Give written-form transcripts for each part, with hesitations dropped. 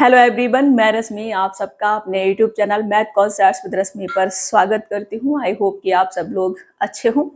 Hello everyone, मैं रश्मि आप सबका अपने YouTube channel math concepts with Rashmi पर स्वागत करती हूँ। आई होप कि आप सब लोग अच्छे हों,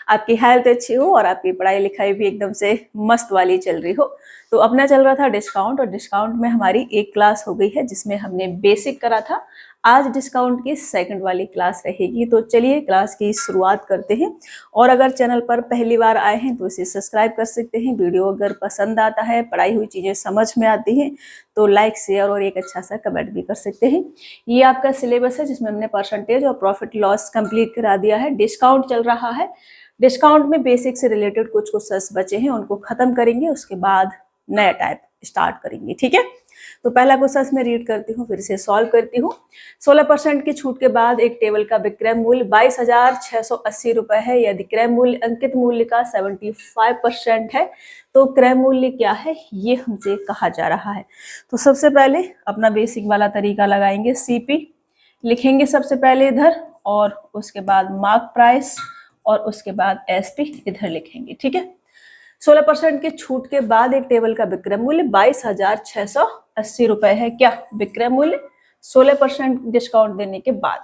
आपकी हेल्थ अच्छी हो और आपकी पढ़ाई लिखाई भी एकदम से मस्त वाली चल रही हो। तो अपना चल रहा था डिस्काउंट और डिस्काउंट में हमारी एक क्लास हो गई है जिसमें हमने बेसिक करा था। आज डिस्काउंट की सेकंड वाली क्लास रहेगी। तो चलिए क्लास की शुरुआत करते हैं। और अगर चैनल पर पहली बार आए हैं तो इसे सब्सक्राइब कर सकते हैं। वीडियो अगर पसंद आता है, पढ़ाई हुई चीज़ें समझ में आती हैं तो लाइक शेयर और एक अच्छा सा कमेंट भी कर सकते हैं। ये आपका सिलेबस है जिसमें हमने परसेंटेज और प्रॉफिट लॉस कंप्लीट करा दिया है। डिस्काउंट चल रहा है, डिस्काउंट में बेसिक से रिलेटेड कुछ क्वेश्चंस बचे हैं, उनको खत्म करेंगे, उसके बाद नया टाइप स्टार्ट करेंगे। ठीक है, तो पहला क्वेश्चन मैं रीड करती हूँ, फिर इसे सॉल्व करती हूँ। 16% की छूट के बाद एक टेबल का विक्रय मूल्य 22,680 रुपए है। यदि क्रय मूल्य अंकित मूल्य का 75% है तो क्रय मूल्य क्या है, ये हमसे कहा जा रहा है। तो सबसे पहले अपना बेसिक वाला तरीका लगाएंगे। सीपी लिखेंगे सबसे पहले इधर, और उसके बाद मार्क प्राइस, और उसके बाद एसपी इधर लिखेंगे। ठीक है, 16% की छूट के बाद एक टेबल का विक्रय मूल्य 22,680 रुपए है। क्या विक्रय मूल्य 16% डिस्काउंट देने के बाद।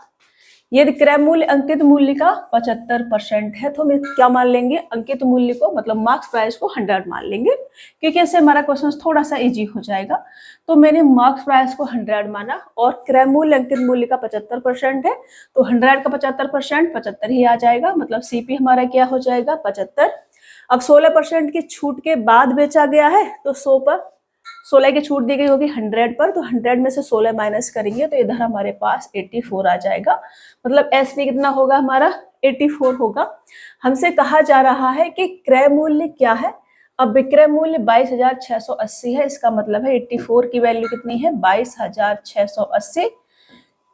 यदि क्रय मूल्य अंकित मूल्य का 75% है तो हम क्या मान लेंगे, अंकित मूल्य को मतलब मार्क्स प्राइस को 100 मान लेंगे, क्योंकि ऐसे हमारा क्वेश्चन थोड़ा सा इजी हो जाएगा। तो मैंने मार्क्स प्राइस को 100 माना और क्रय मूल्य अंकित मूल्य का 75% है, तो 100 का 75% 75 ही आ जाएगा, मतलब सीपी हमारा क्या हो जाएगा 75। अब 16% की छूट के बाद बेचा गया है तो 100 पर 16 की छूट दी गई होगी 100 पर, तो 100 में से 16 माइनस करेंगे तो इधर हमारे पास 84 आ जाएगा। मतलब एसपी कितना होगा हमारा 84 होगा। हमसे कहा जा रहा है कि क्रय मूल्य क्या है। अब विक्रय मूल्य 22,680 है, इसका मतलब है 84 की वैल्यू कितनी है 22,680,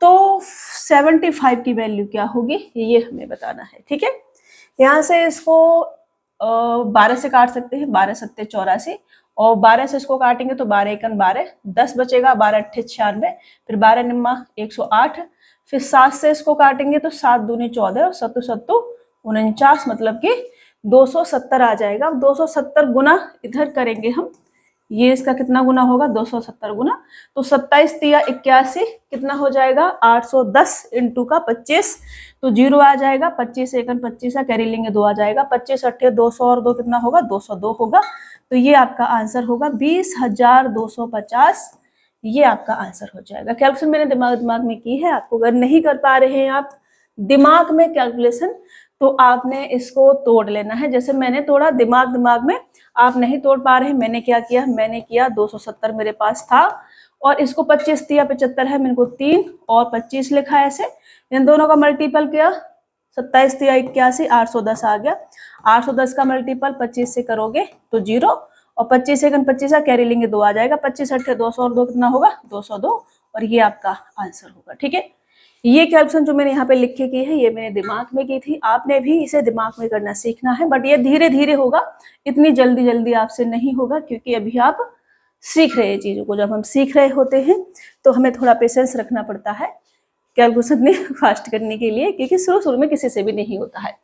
तो 75 की वैल्यू क्या होगी ये हमें बताना है। ठीक है, यहाँ से इसको 12 से काट सकते हैं, 12 सत्ते 84, और 12 से इसको काटेंगे तो 12 एकन 12, 10 बचेगा, 12 अट्ठे 96, फिर 12 निम्मा 108, फिर 7 से इसको काटेंगे तो 7 दूनी 14 और 7 सत्तू 49, मतलब कि 270 आ जाएगा। अब 270 गुना इधर करेंगे हम, ये इसका कितना गुना होगा 270 गुना, तो 27 तिया 81 कितना हो जाएगा 810 इंटू का 25, तो 0 आ जाएगा। 25 एकन 25 कैरी लेंगे 2 आ जाएगा, 25 अट्ठे 200 और 2 कितना होगा 202 होगा। तो ये आपका आंसर होगा 20,250, ये आपका आंसर हो जाएगा। कैलकुलेशन मैंने दिमाग में की है, आपको अगर नहीं कर पा रहे हैं आप दिमाग में कैलकुलेशन तो आपने इसको तोड़ लेना है। जैसे मैंने तोड़ा दिमाग में, आप नहीं तोड़ पा रहे, मैंने क्या किया, मैंने किया 270 मेरे पास था और इसको 25 दिया 75 है, मेरे को 3 और 25 लिखा है, ऐसे इन दोनों का मल्टीपल किया, 27 दिया 81, 810 आ गया। 810 का मल्टीपल 25 से करोगे तो 0, और 25 सेकंड 25 का कैरी लेंगे 2 आ जाएगा, 25 अट्ठे 200 और 2 कितना होगा 202, और ये आपका आंसर होगा। ठीक है, ये कैलकुलेशन जो मैंने यहाँ पे लिख के की है ये मैंने दिमाग में की थी, आपने भी इसे दिमाग में करना सीखना है, बट ये धीरे धीरे होगा, इतनी जल्दी जल्दी आपसे नहीं होगा, क्योंकि अभी आप सीख रहे हैं चीजों को। जब हम सीख रहे होते हैं तो हमें थोड़ा पेशेंस रखना पड़ता है कैलकुलेशन में फास्ट करने के लिए, क्योंकि शुरू में किसी से भी नहीं होता है।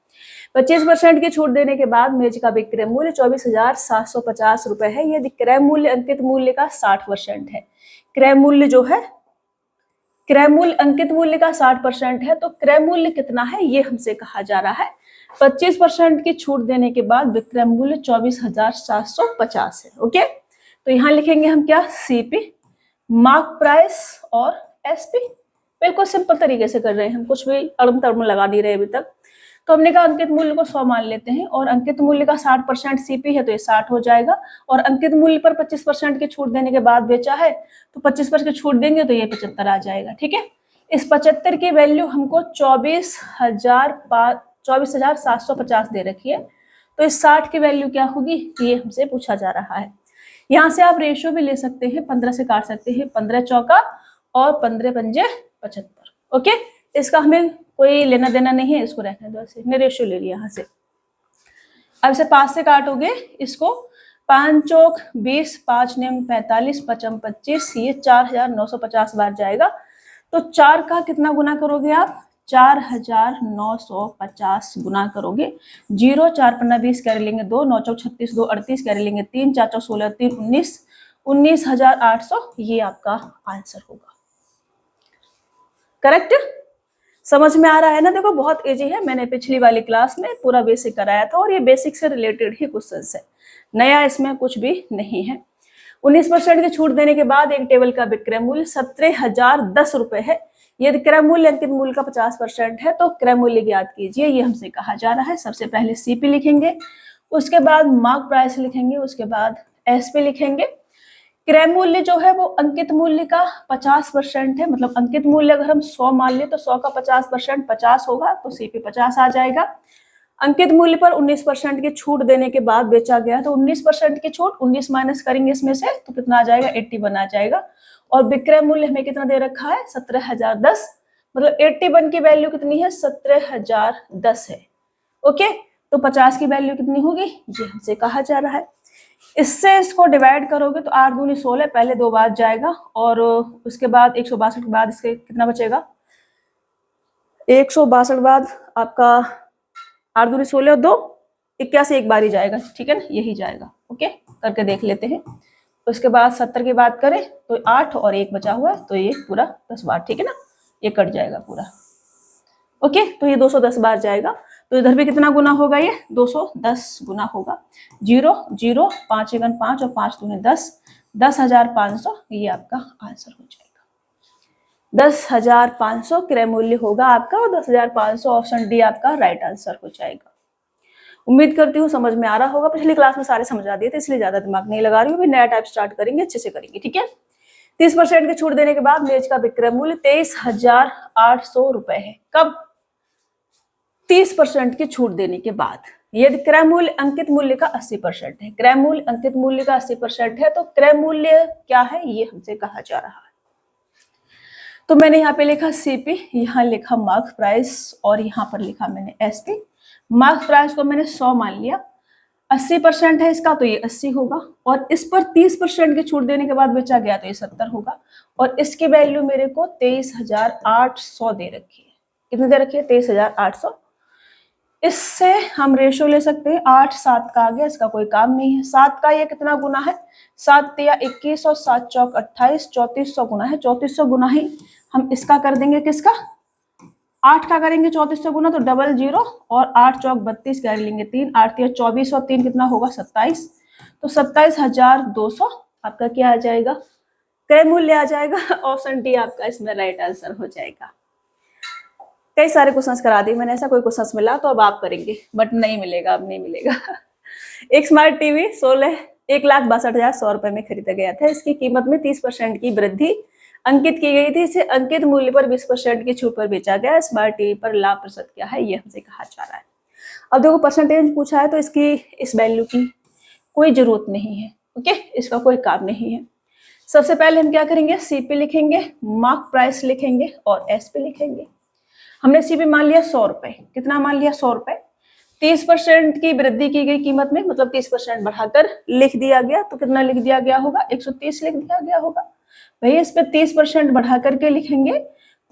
25% की छूट देने के बाद मेज का विक्रय मूल्य 24,750 रुपए है। यदि क्रय मूल्य अंकित मूल्य का 60% है, क्रय मूल्य जो है क्रय मूल्य अंकित मूल्य का 60% है, तो क्रय मूल्य कितना है ये हमसे कहा जा रहा है। 25% की छूट देने के बाद विक्रय मूल्य 24,750 है। ओके, तो यहाँ लिखेंगे हम क्या, सीपी, मार्क प्राइस और एसपी। बिल्कुल सिंपल तरीके से कर रहे हैं हम, कुछ भी अड़म तड़म लगा नहीं रहे अभी तक। तो हमने कहा अंकित मूल्य को 100 मान लेते हैं, और अंकित मूल्य का 60% सीपी है तो ये 60 हो जाएगा, और अंकित मूल्य पर 25% की छूट देने के बाद बेचा है तो 25% की छूट देंगे तो ये 75 आ जाएगा। ठीक है, इस 75 की वैल्यू हमको 24,750 दे रखी है, तो इस 60 की वैल्यू क्या होगी ये हमसे पूछा जा रहा है। यहाँ से आप रेशियो भी ले सकते हैं, 15 से काट सकते हैं, 15 चौका और 15 पंजे 75। ओके, इसका हमें कोई लेना देना नहीं है, इसको रखने दो ऐसे, हमने रेशियो ले लिया यहाँ से। अब इसे 5 से काटोगे, इसको 5 चौक 20, 5 नेम 45, 55 25, ये 4,950 बार जाएगा। तो 4 का कितना गुना करोगे आप, 4,950 गुना करोगे। 0 4 पन्ना 20 कैरी लेंगे 2, 9 चौक 36, 2 38 कैरी लेंगे 3, 4 चौक 16 3 19, 19,800 ये आपका आंसर होगा। करेक्ट? समझ में आ रहा है ना? देखो बहुत इजी है, मैंने पिछली वाली क्लास में पूरा बेसिक कराया था और ये बेसिक से रिलेटेड ही क्वेश्चन है, नया इसमें कुछ भी नहीं है। 19% की छूट देने के बाद एक टेबल का विक्रय मूल्य 17,010 रुपए है। यदि क्रय मूल्य अंकित मूल्य का 50% है तो क्रय मूल्य ज्ञात कीजिए, ये हमसे कहा जा रहा है। सबसे पहले सीपी लिखेंगे, उसके बाद मार्क प्राइस लिखेंगे, उसके बाद एसपी लिखेंगे। क्रय मूल्य जो है वो अंकित मूल्य का 50% है, मतलब अंकित मूल्य अगर हम 100 मान ले तो 100 का 50% 50 होगा, तो सीपी 50 आ जाएगा। अंकित मूल्य पर 19% की छूट देने के बाद बेचा गया तो 19% की छूट 19 माइनस करेंगे इसमें से तो कितना आ जाएगा, 81 आ जाएगा। और विक्रय मूल्य हमें कितना दे रखा है, 17,010, मतलब 81 की वैल्यू कितनी है, 17,010 है। ओके, तो 50 की वैल्यू कितनी होगी, ये हमसे कहा जा रहा है। इससे इसको डिवाइड करोगे तो 8 दूनी 16, पहले 2 बाद जाएगा और उसके बाद 162 के बाद इसके कितना बचेगा, 162 बाद आपका 8 दूनी 16 और 2 81, एक बार ही जाएगा, ठीक है ना, यही जाएगा। ओके, करके देख लेते हैं। उसके बाद 70 की बात करें तो 8 और 1 बचा हुआ है, तो ये पूरा 10 बार, ठीक है ना, ये कट जाएगा पूरा। ओके, तो ये 210 बार जाएगा, तो इधर भी कितना गुना होगा, ये 210 गुना होगा। 0 0 5 1 5 और 5 दूनी 10, 10,500 ये आपका आंसर हो जाएगा। 10,500 क्रय मूल्य होगा आपका और 10,500 ऑप्शन डी आपका राइट आंसर हो जाएगा। उम्मीद करती हूँ समझ में आ रहा होगा। पिछली क्लास में सारे समझा दिए थे, इसलिए ज्यादा दिमाग नहीं लगा रही हूँ। नया टाइप स्टार्ट करेंगे, अच्छे से करेंगे, ठीक है। 30% की छूट देने के बाद मेज का विक्रय मूल्य 23,800 रुपए है। कब? 30% की छूट देने के बाद। यदि क्रय मूल्य अंकित मूल्य का 80% है, क्रय मूल्य अंकित मूल्य का 80% है, तो क्रय मूल्य क्या है ये हमसे कहा जा रहा है। तो मैंने यहाँ पे लिखा सीपी, यहाँ लिखा मार्क प्राइस और यहाँ पर लिखा मैंने एसपी। मार्क प्राइस को मैंने 100 मान लिया, 80% है इसका तो ये 80 होगा, और इस पर 30% की छूट देने के बाद बेचा गया तो ये 70 होगा, और इसकी वैल्यू मेरे को 23,800 दे रखी है। कितनी दे रखी है, 23,800। इससे हम रेशो ले सकते हैं, 8 7 का आ गया, इसका कोई काम नहीं है। 7 का ये कितना गुना है, 7 या 21 और 7 चौक 28, 3400 गुना है। 3400 गुना ही हम इसका कर देंगे, किसका, 8 का करेंगे 3400 गुना तो 00 और 8 चौक 32 कर लेंगे 3, 8 या 24 और 3 कितना होगा, 27। तो 27,200 आपका क्या आ जाएगा, क्रय मूल्य आ जाएगा। ऑप्शन डी आपका इसमें राइट आंसर हो जाएगा। कई सारे क्वेश्चंस करा दिए मैंने, ऐसा कोई क्वेश्चंस मिला तो अब आप करेंगे, बट नहीं मिलेगा, अब नहीं मिलेगा। एक स्मार्ट टीवी 1,62,100 रुपए में खरीदा गया था। इसकी कीमत में 30% की वृद्धि अंकित की गई थी। इसे अंकित मूल्य पर 20% की छूट पर बेचा गया। स्मार्ट टीवी पर लाभ प्रतिशत क्या है, ये हमसे कहा जा रहा है। अब देखो परसेंटेज पूछा है तो इसकी इस वैल्यू की कोई जरूरत नहीं है। ओके, इसका कोई काम नहीं है। सबसे पहले हम क्या करेंगे, सीपी लिखेंगे, मार्क प्राइस लिखेंगे और एसपी लिखेंगे। हमने सीपी मान लिया 100 रुपए, कितना मान लिया, 100 रुपए। 30% की वृद्धि की गई कीमत में, मतलब 30% बढ़ाकर लिख दिया गया, तो कितना लिख दिया गया होगा, 130 लिख दिया गया होगा। भैया इस पे 30% बढ़ा करके लिखेंगे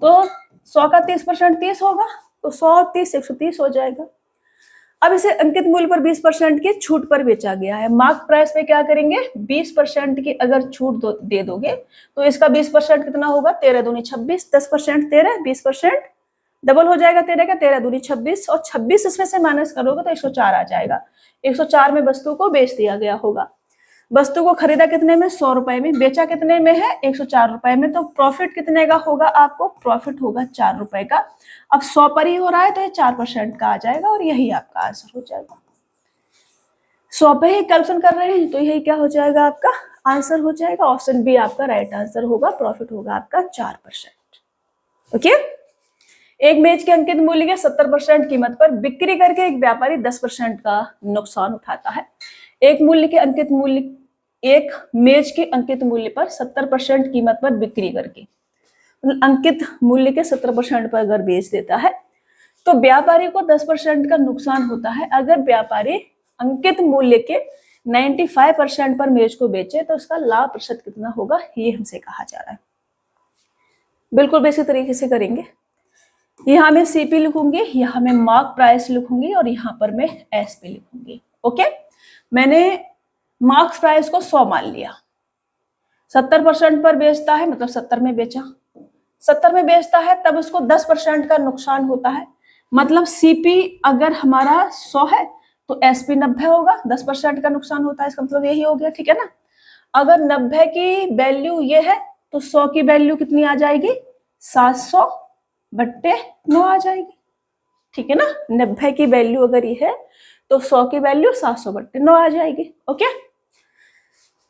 तो 100 का 30% 30 होगा, तो 100 30 130 हो जाएगा। अब इसे अंकित मूल्य पर 20% की छूट पर बेचा गया है। मार्क प्राइस पे क्या करेंगे, 20% की अगर छूट दे दोगे तो इसका 20% कितना होगा, 13 दूनी 26, 10% 13, 20% डबल हो जाएगा 13 का, 13 दूनी 26 और 26 इसमें से माइनस करोगे तो 104 आ जाएगा। 104 में वस्तु को बेच दिया गया होगा। वस्तु को खरीदा कितने में, 100 रुपए में, बेचा कितने में है, 104 रुपए में, तो प्रॉफिट कितने का होगा आपको, प्रॉफिट होगा 4 रुपए का। अब 100 पर ही हो रहा है तो ये 4% का आ जाएगा और यही आपका आंसर हो जाएगा। 100 पे ही कैलकुलेशन कर रहे हैं तो यही क्या हो जाएगा, आपका आंसर हो जाएगा। ऑप्शन बी आपका राइट आंसर होगा, प्रॉफिट होगा आपका 4%। ओके, एक मेज के अंकित मूल्य के 70% कीमत पर बिक्री करके एक व्यापारी 10% का नुकसान उठाता है। एक मेज के अंकित मूल्य पर 70% कीमत पर बिक्री करके, अंकित मूल्य के 70% पर अगर बेच देता है तो व्यापारी को 10% का नुकसान होता है। अगर व्यापारी अंकित मूल्य के 95% पर मेज को बेचे तो उसका लाभ प्रतिशत कितना होगा, ये हमसे कहा जा रहा है। बिल्कुल बेसिक तरीके से करेंगे। यहाँ मैं सीपी लिखूंगी, यहाँ मैं मार्क प्राइस लिखूंगी और यहाँ पर मैं एसपी लिखूंगी। ओके, मैंने मार्क्स प्राइस को 100 मान लिया, 70% पर बेचता है, मतलब 70 में बेचा, 70 में बेचता है, तब उसको 10% का नुकसान होता है। मतलब सीपी अगर हमारा 100 है तो एसपी 90 होगा, 10% का नुकसान होता है, इसका मतलब यही हो गया, ठीक है ना। अगर 90 की वैल्यू ये है तो 100 की वैल्यू कितनी आ जाएगी, 700/9 आ जाएगी, ठीक है ना। 90 की वैल्यू अगर ये है तो 100 की वैल्यू 700/9 आ जाएगी। ओके,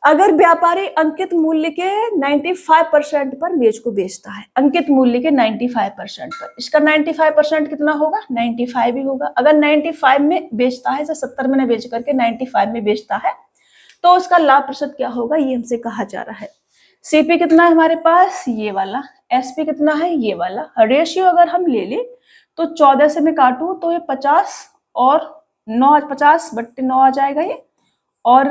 अगर व्यापारी अंकित मूल्य के 95% पर मेज को बेचता है, अंकित मूल्य के 95% पर, इसका 95% कितना होगा, 95 ही होगा। अगर 95 में बेचता है, 70 में बेच करके 95 में बेचता है, तो उसका लाभ प्रतिशत क्या होगा, ये हमसे कहा जा रहा है। सीपी कितना है हमारे पास, ये वाला, एसपी कितना है, ये वाला। रेशियो अगर हम ले लें तो 14 से मैं काटूं तो ये 50 और 9, 50/9 आ जाएगा ये। और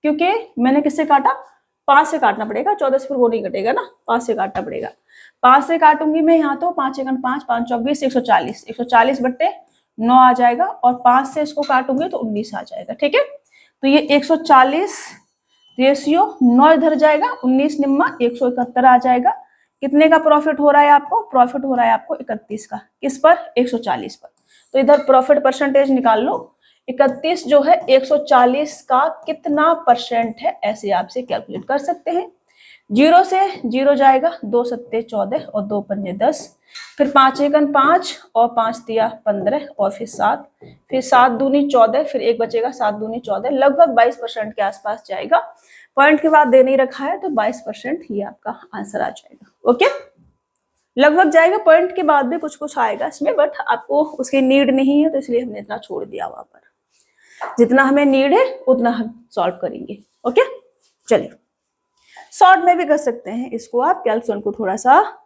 क्योंकि मैंने किससे काटा, 5 से काटना पड़ेगा, 14 से फिर वो नहीं कटेगा ना, 5 से काटना पड़ेगा। 5 से काटूंगी मैं यहाँ, तो 5 × 5 5 × 24 140, 140/9 आ जाएगा। और 5 से इसको काटूंगी तो 19 आ जाएगा, ठीक है। तो ये 140 रेशियो 9 इधर जाएगा, 19 निम्मा 171 आ जाएगा। कितने का प्रॉफिट हो रहा है आपको, प्रॉफिट हो रहा है आपको 31 का, किस पर, 140 पर। तो इधर प्रॉफिट परसेंटेज निकाल लो, 31 जो है 140 का कितना परसेंट है, ऐसे आपसे कैलकुलेट कर सकते हैं। 0 से 0 जाएगा, 2 सत्ते 14 और 2 पंजे 10, फिर 5 एकन 5 और 5 तिया 15 और फिर 7, फिर 7 दूनी 14, फिर 1 बचेगा, 7 दूनी 14, लगभग 22% के आसपास जाएगा। पॉइंट के बाद दे नहीं रखा है तो 22% ही आपका आंसर आ जाएगा। ओके, लगभग जाएगा, पॉइंट के बाद भी कुछ कुछ आएगा इसमें, बट आपको उसकी नीड नहीं है तो इसलिए हमने इतना छोड़ दिया वहां पर। जितना हमें नीड है उतना हम सॉल्व करेंगे। ओके, चलिए शॉर्ट में भी कर सकते हैं इसको, आप कैलकुलेशन को थोड़ा सा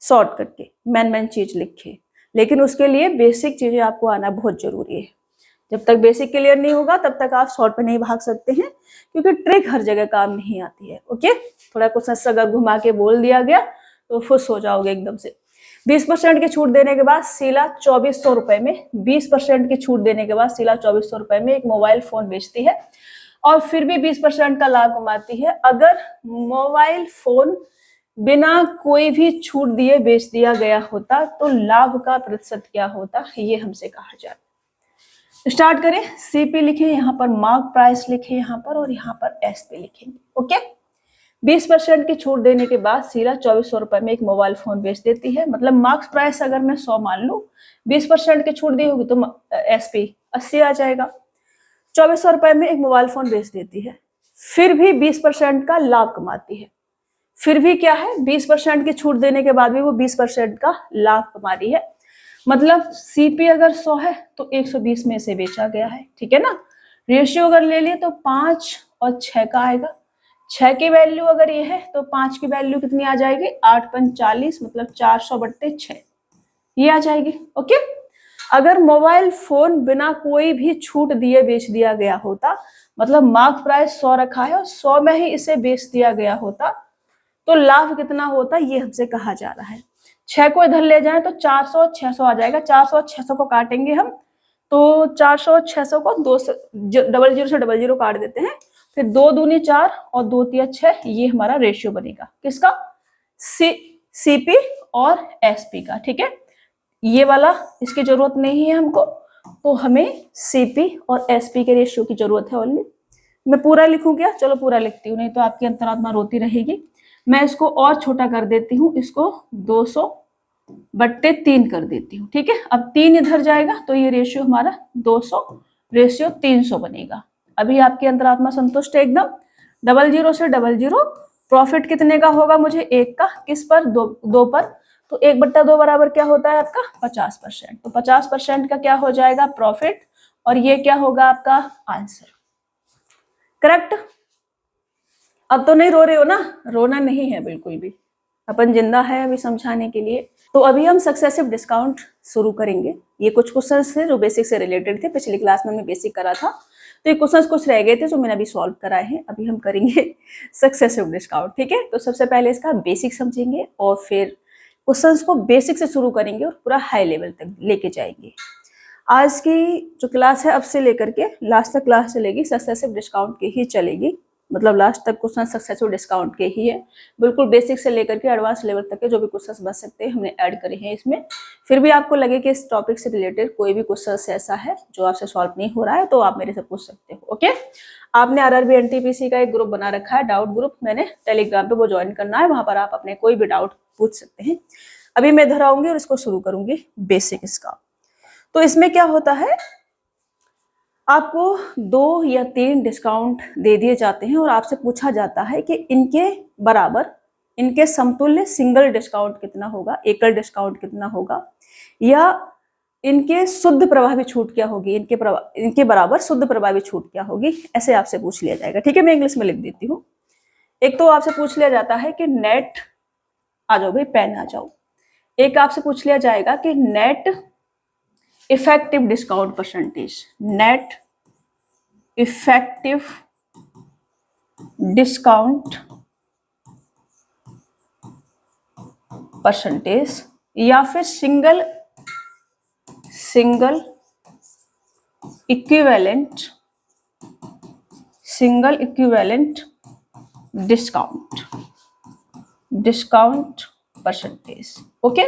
शॉर्ट करके मेन चीज लिखे, लेकिन उसके लिए बेसिक चीजें आपको आना बहुत जरूरी है। जब तक बेसिक क्लियर नहीं होगा तब तक आप शॉर्ट पे नहीं भाग सकते हैं, क्योंकि ट्रिक हर जगह काम नहीं आती है। ओके, थोड़ा कुछ अगर घुमा के बोल दिया गया तो खुश हो जाओगे एकदम से। 20% की छूट देने के बाद शीला 2400 रुपए में, 20% की छूट देने के बाद शीला 2400 रुपए में एक मोबाइल फोन बेचती है और फिर भी 20% का लाभ कमाती है। अगर मोबाइल फोन बिना कोई भी छूट दिए बेच दिया गया होता तो लाभ का प्रतिशत क्या होता, ये हमसे कहा जाता। स्टार्ट करें, सीपी लिखें, यहाँ पर मार्क प्राइस लिखें यहाँ पर, और यहाँ पर एसपी लिखेंगे। ओके, 20% की छूट देने के बाद शीला 2400 रुपए में एक मोबाइल फोन बेच देती है। मतलब मार्क्स प्राइस अगर मैं 100 मान लूं, 20% की छूट दी होगी तो एसपी 80 आ जाएगा। 2400 रुपए में एक मोबाइल फोन बेच देती है, फिर भी 20% का लाभ कमाती है। फिर भी क्या है, 20% की छूट देने के बाद भी वो 20% का लाभ कमा रही है। मतलब सीपी अगर 100 है तो 120 में से बेचा गया है, ठीक है ना। रेशियो अगर ले लिए तो 5 और 6 का आएगा। 6 की वैल्यू अगर ये है तो 5 की वैल्यू कितनी आ जाएगी, 8 × 40, मतलब 400/6 ये आ जाएगी। ओके, अगर मोबाइल फोन बिना कोई भी छूट दिए बेच दिया गया होता, मतलब मार्क प्राइस 100 रखा है और 100 में ही इसे बेच दिया गया होता, तो लाभ कितना होता, ये हमसे कहा जा रहा है। 6 को इधर ले जाएं तो 400 और 600 आ जाएगा। 400 और 600 को काटेंगे हम, तो 400 और 600 को 2 से 00 से 00 काट देते हैं, फिर 2 दूनी 4 और 2 तिया 6, ये हमारा रेशियो बनेगा किसका, सीपी और एसपी का, ठीक है। ये वाला इसकी जरूरत नहीं है हमको, तो हमें सीपी और एसपी के रेशियो की जरूरत है ओनली। मैं पूरा लिखूं क्या, चलो पूरा लिखती हूँ, नहीं तो आपकी अंतरात्मा रोती रहेगी। मैं इसको और छोटा कर देती हूँ, इसको 200/3 कर देती हूँ, ठीक है। अब 3 इधर जाएगा तो ये रेशियो हमारा 200 रेशियो 300 बनेगा। अभी आपकी अंतरात्मा संतुष्ट है एकदम। 00 से 00, प्रॉफिट कितने का होगा मुझे, 1 का, किस पर, 2 पर, तो 1/2 बराबर क्या होता है आपका 50%। तो 50% का क्या हो जाएगा प्रॉफिट, और ये क्या होगा आपका आंसर। करेक्ट। अब तो नहीं रो रहे हो ना, रोना नहीं है बिल्कुल भी, अपन जिंदा है अभी समझाने के लिए। तो अभी हम सक्सेसिव डिस्काउंट शुरू करेंगे। ये कुछ क्वेश्चंस थे जो बेसिक से रिलेटेड थे, पिछली क्लास में हमने बेसिक करा था, तो ये क्वेश्चंस कुछ रह गए थे जो मैंने अभी सॉल्व कराए हैं। अभी हम करेंगे सक्सेसिव डिस्काउंट, ठीक है। तो सबसे पहले इसका बेसिक समझेंगे और फिर क्वेश्चंस को बेसिक से शुरू करेंगे और पूरा हाई लेवल तक लेके जाएंगे। आज की जो क्लास है अब से लेकर के लास्ट तक क्लास चलेगी सक्सेसिव डिस्काउंट की ही चलेगी। मतलब लास्ट तक क्वेश्चन सक्सेसफुल डिस्काउंट के ही है। बिल्कुल बेसिक से लेकर के एडवांस लेवल तक के जो भी क्वेश्चन बन सकते हैं हमने ऐड करे हैं इसमें। फिर भी आपको लगे कि इस टॉपिक से रिलेटेड कोई भी क्वेश्चन ऐसा है जो आपसे सॉल्व नहीं हो रहा है तो आप मेरे से पूछ सकते हो। ओके, आपने आरआरबी एनटीपीसी का एक ग्रुप बना रखा है, डाउट ग्रुप, मैंने टेलीग्राम पे वो ज्वाइन करना है, वहां पर आप अपने कोई भी डाउट पूछ सकते हैं। अभी मैं इधर आऊंगी और इसको शुरू करूंगी बेसिक इसका। तो इसमें क्या होता है, आपको 2 या 3 डिस्काउंट दे दिए जाते हैं और आपसे पूछा जाता है कि इनके बराबर, इनके समतुल्य सिंगल डिस्काउंट कितना होगा, एकल डिस्काउंट कितना होगा, या इनके शुद्ध प्रभावी छूट क्या होगी, इनके बराबर शुद्ध प्रभावी छूट क्या होगी, ऐसे आपसे पूछ लिया जाएगा। ठीक है, मैं इंग्लिश में लिख देती हूँ। एक तो आपसे पूछ लिया जाता है कि नेट, आ जाओ भाई पेन आ जाओ, एक आपसे पूछ लिया जाएगा कि net effective discount percentage, net effective discount percentage, या फिर single equivalent discount percentage. Okay,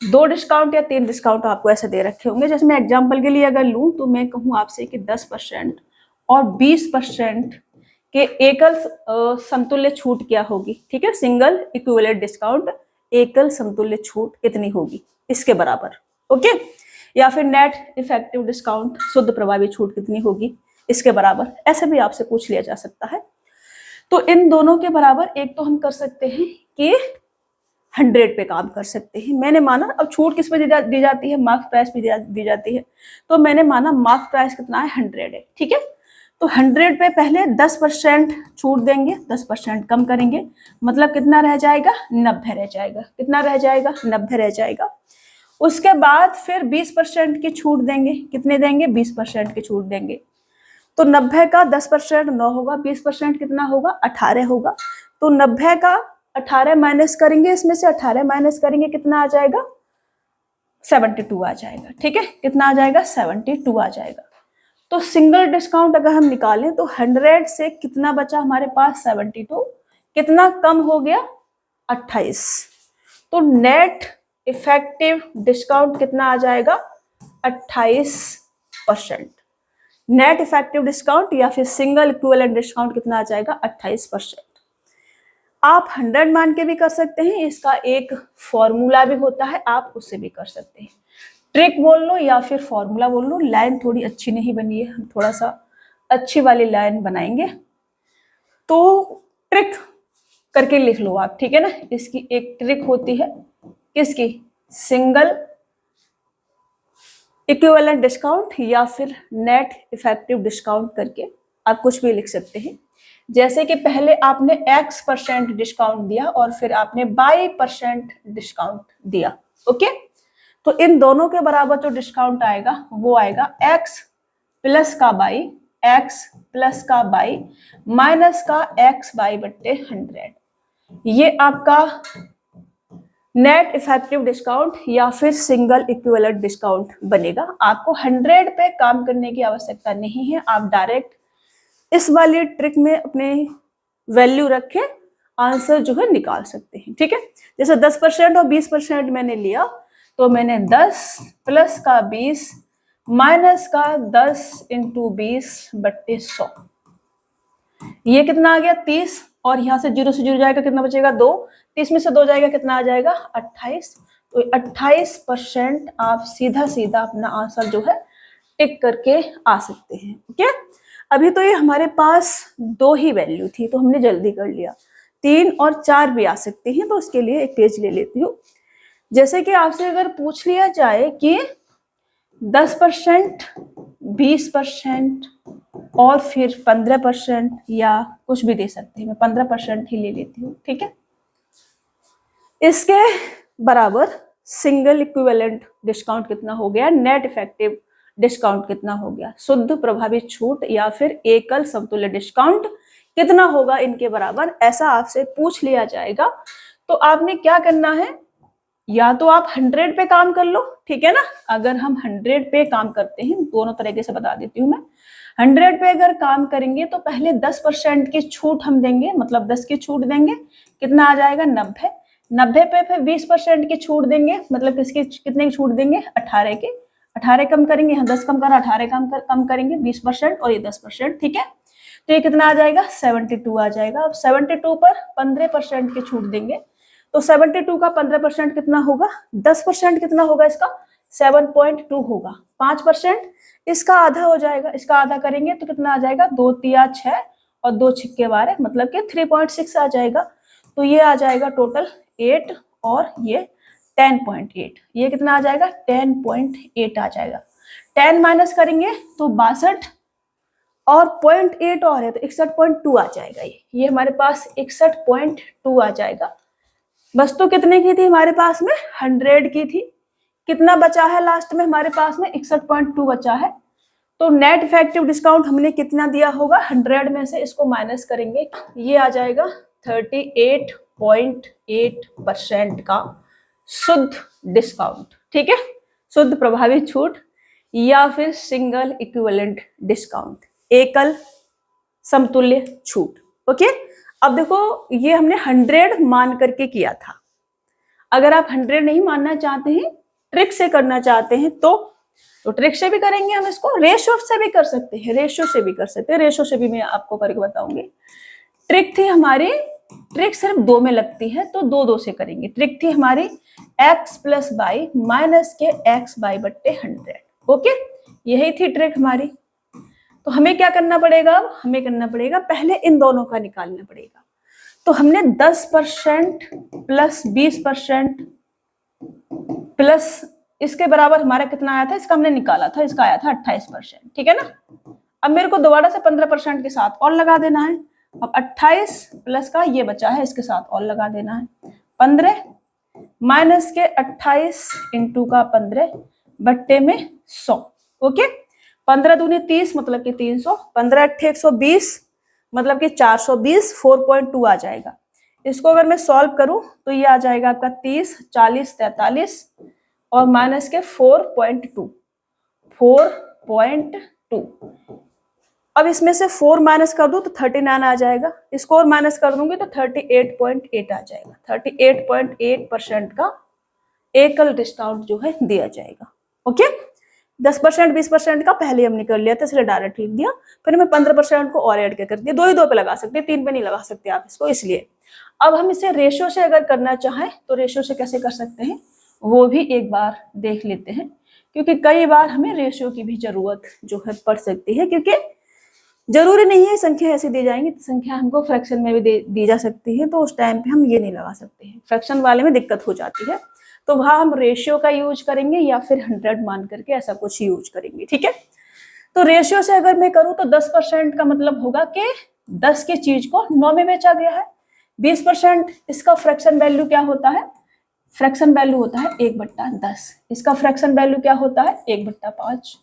2 discount या 3 डिस्काउंट आपको ऐसे दे रखे होंगे। जैसे मैं एग्जांपल के लिए अगर लूं तो मैं कहूं आपसे कि 10% और 20% के एकल समतुल्य छूट क्या होगी। ठीक है, सिंगल इक्विवेलेंट डिस्काउंट एकल समतुल्य छूट कितनी होगी, इसके बराबर। ओके, या फिर नेट इफेक्टिव डिस्काउंट शुद्ध प्रभावी छूट कितनी होगी, इसके बराबर। ऐसे भी आपसे पूछ लिया जा सकता है। तो इन दोनों के बराबर एक तो हम कर सकते हैं कि 100 पे काम कर सकते हैं। मैंने माना, अब छूट किस पे दी जाती है, मार्क्स प्राइस पे दी जाती है, तो मैंने माना मार्क्स प्राइस कितना है, 100 है। ठीक है, तो 100 पे पहले 10% छूट देंगे, 10% कम करेंगे, मतलब कितना रह जाएगा, 90 रह जाएगा। कितना रह जाएगा, 90 रह जाएगा। उसके बाद फिर 20% की छूट देंगे, कितने देंगे, 20% की छूट देंगे। तो 90 का 10% 9 होगा, 20% कितना होगा, 18 होगा। तो 90 का 18 माइनस करेंगे, इसमें से 18 माइनस करेंगे, कितना आ जाएगा, 72 आ जाएगा। ठीक है, कितना आ जाएगा, 72 आ जाएगा। तो सिंगल डिस्काउंट अगर हम निकालें तो 100 से कितना बचा हमारे पास, 72, कितना कम हो गया, 28। तो नेट इफेक्टिव डिस्काउंट कितना आ जाएगा, 28%। नेट इफेक्टिव डिस्काउंट या फिर सिंगल इक्विवेलेंट डिस्काउंट कितना आ जाएगा, 28%। आप 100 मान के भी कर सकते हैं, इसका एक फॉर्मूला भी होता है, आप उससे भी कर सकते हैं। ट्रिक बोल लो या फिर फॉर्मूला बोल लो, लाइन थोड़ी अच्छी नहीं बनी है, हम थोड़ा सा अच्छी वाली लाइन बनाएंगे। तो ट्रिक करके लिख लो आप, ठीक है ना। इसकी एक ट्रिक होती है, किसकी, सिंगल इक्विवेलेंट डिस्काउंट या फिर नेट इफेक्टिव डिस्काउंट करके आप कुछ भी लिख सकते हैं। जैसे कि पहले आपने X% डिस्काउंट दिया और फिर आपने Y% डिस्काउंट दिया। ओके, तो इन दोनों के बराबर जो डिस्काउंट आएगा वो आएगा X प्लस का Y, X प्लस का Y माइनस का XY/100। ये आपका नेट इफेक्टिव डिस्काउंट या फिर सिंगल इक्विवेलेंट डिस्काउंट बनेगा। आपको 100 पे काम करने की आवश्यकता नहीं है, आप डायरेक्ट इस वाली ट्रिक में अपने वैल्यू रखे आंसर जो है निकाल सकते हैं। ठीक है, जैसे 10% और 20% मैंने लिया, तो मैंने 10 प्लस का 20 माइनस का 10 × 20/100, ये कितना आ गया, 30। और यहाँ से 0 से 0 जाएगा, कितना बचेगा, 2। 30 में से 2 जाएगा, कितना आ जाएगा, 28। तो 28% आप सीधा सीधा अपना आंसर जो है टिक करके आ सकते हैं। ओके, अभी तो ये हमारे पास 2 ही वैल्यू थी तो हमने जल्दी कर लिया, 3 और 4 भी आ सकते हैं, तो उसके लिए एक पेज ले लेती हूँ। जैसे कि आपसे अगर पूछ लिया जाए कि 10%, 20% और फिर 15%, या कुछ भी दे सकते हैं, मैं 15% ही ले लेती हूँ। ठीक है, इसके बराबर सिंगल इक्विवेलेंट डिस्काउंट कितना हो गया, नेट इफेक्टिव डिस्काउंट कितना हो गया, शुद्ध प्रभावी छूट या फिर एकल समतुल्य डिस्काउंट कितना होगा, इनके बराबर ऐसा आपसे पूछ लिया जाएगा। तो आपने क्या करना है, या तो आप 100 पे काम कर लो, ठीक है ना। अगर हम 100 पे काम करते हैं, दोनों तरीके से बता देती हूँ मैं। 100 पे अगर काम करेंगे तो पहले 10% की छूट हम देंगे, मतलब 10 की छूट देंगे, कितना आ जाएगा 90। 90 पे फिर 20% की छूट देंगे, मतलब किसकी कितने की छूट देंगे 18 की। 18 कम करेंगे, यहाँ 10 कम करा, 18 कम करेंगे 20% और ये 10%, ठीक है। तो ये कितना आ जाएगा 72 आ जाएगा। अब 72 पर 15% की छूट देंगे, तो 72 का 15% कितना होगा, 10% कितना होगा इसका 7.2 होगा। 5% इसका आधा हो जाएगा, इसका आधा करेंगे तो कितना आ जाएगा 2 तिया 6 और 2 छिक्के 12, मतलब कि 3.6 आ जाएगा। तो ये आ जाएगा टोटल 8 और ये 10.8, ये कितना आ जाएगा 10.8 आ जाएगा। 10 माइनस करेंगे तो 62 और 0.8 और है तो 61.2 आ जाएगा। ये हमारे पास 61.2 आ जाएगा। वस्तु कितने की थी हमारे पास में 100 की थी, कितना बचा है लास्ट में हमारे पास में 61.2 बचा है। तो नेट इफेक्टिव डिस्काउंट हमने कितना दिया होगा 100 में से इसको माइनस करेंगे, ये आ जाएगा 38.8% का शुद्ध डिस्काउंट, ठीक है, शुद्ध प्रभावी छूट या फिर सिंगल इक्विवेलेंट डिस्काउंट, एकल समतुल्य छूट। ओके, अब देखो ये हमने 100 मान करके किया था। अगर आप 100 नहीं मानना चाहते हैं, ट्रिक से करना चाहते हैं तो ट्रिक से भी करेंगे हम इसको, रेशो से भी कर सकते हैं, रेशो से भी कर सकते हैं, रेशो से भी मैं आपको करके बताऊंगी। ट्रिक थी हमारी, ट्रिक सिर्फ 2 में लगती है तो 2 से करेंगे। ट्रिक थी हमारी x प्लस बाई माइनस के x बाई बट्टे 100। ओके, यही थी ट्रिक हमारी। तो हमें क्या करना पड़ेगा, अब हमें करना पड़ेगा पहले इन दोनों का निकालना पड़ेगा। तो हमने 10% प्लस 20% प्लस इसके बराबर हमारा कितना आया था, इसका हमने निकाला था, इसका आया था 28%, ठीक है ना। अब मेरे को दोबारा से 15% के साथ और लगा देना है। अब 28 प्लस का ये बचा है, इसके साथ और लगा देना है 15 माइनस के 28 इंटू का 15 बट्टे में 100। ओके, 15 दूनी 30 मतलब कि 300, 15 अट्ठे 120 मतलब कि 420, 4.2 आ जाएगा। इसको अगर मैं सॉल्व करूं तो ये आ जाएगा आपका 30, 40, 43 और माइनस के 4.2, 4.2। अब इसमें से 4 माइनस कर दूं तो 39 आ जाएगा, इसको और माइनस कर दूंगी तो 38.8 आ जाएगा। 38.8% का एकल डिस्काउंट जो है दिया जाएगा। ओके, 10% 20% का पहले हमने कर लिया था इसलिए डायरेक्ट लिख दिया, फिर मैं 15% को और ऐड कर दिया। 2 ही 2 पे लगा सकते हैं, 3 पे नहीं लगा सकते आप इसको, इसलिए। अब हम इसे रेशो से अगर करना चाहें तो रेशो से कैसे कर सकते हैं वो भी एक बार देख लेते हैं, क्योंकि कई बार हमें रेशियो की भी जरूरत जो है पड़ सकती है, क्योंकि जरूरी नहीं है संख्या ऐसी दी जाएंगी, संख्या हमको फ्रैक्शन में भी दी जा सकती है, तो उस टाइम पे हम ये नहीं लगा सकते हैं, फ्रैक्शन वाले में दिक्कत हो जाती है, तो वहां हम रेशियो का यूज करेंगे या फिर 100 मान करके ऐसा कुछ यूज करेंगे, ठीक है। तो रेशियो से अगर मैं करूँ तो 10% का मतलब होगा कि 10 की चीज को 9 में बेचा गया है। 20% इसका फ्रैक्शन वैल्यू क्या होता है, फ्रैक्शन वैल्यू होता है 1/10। इसका फ्रैक्शन वैल्यू क्या होता है 1/5।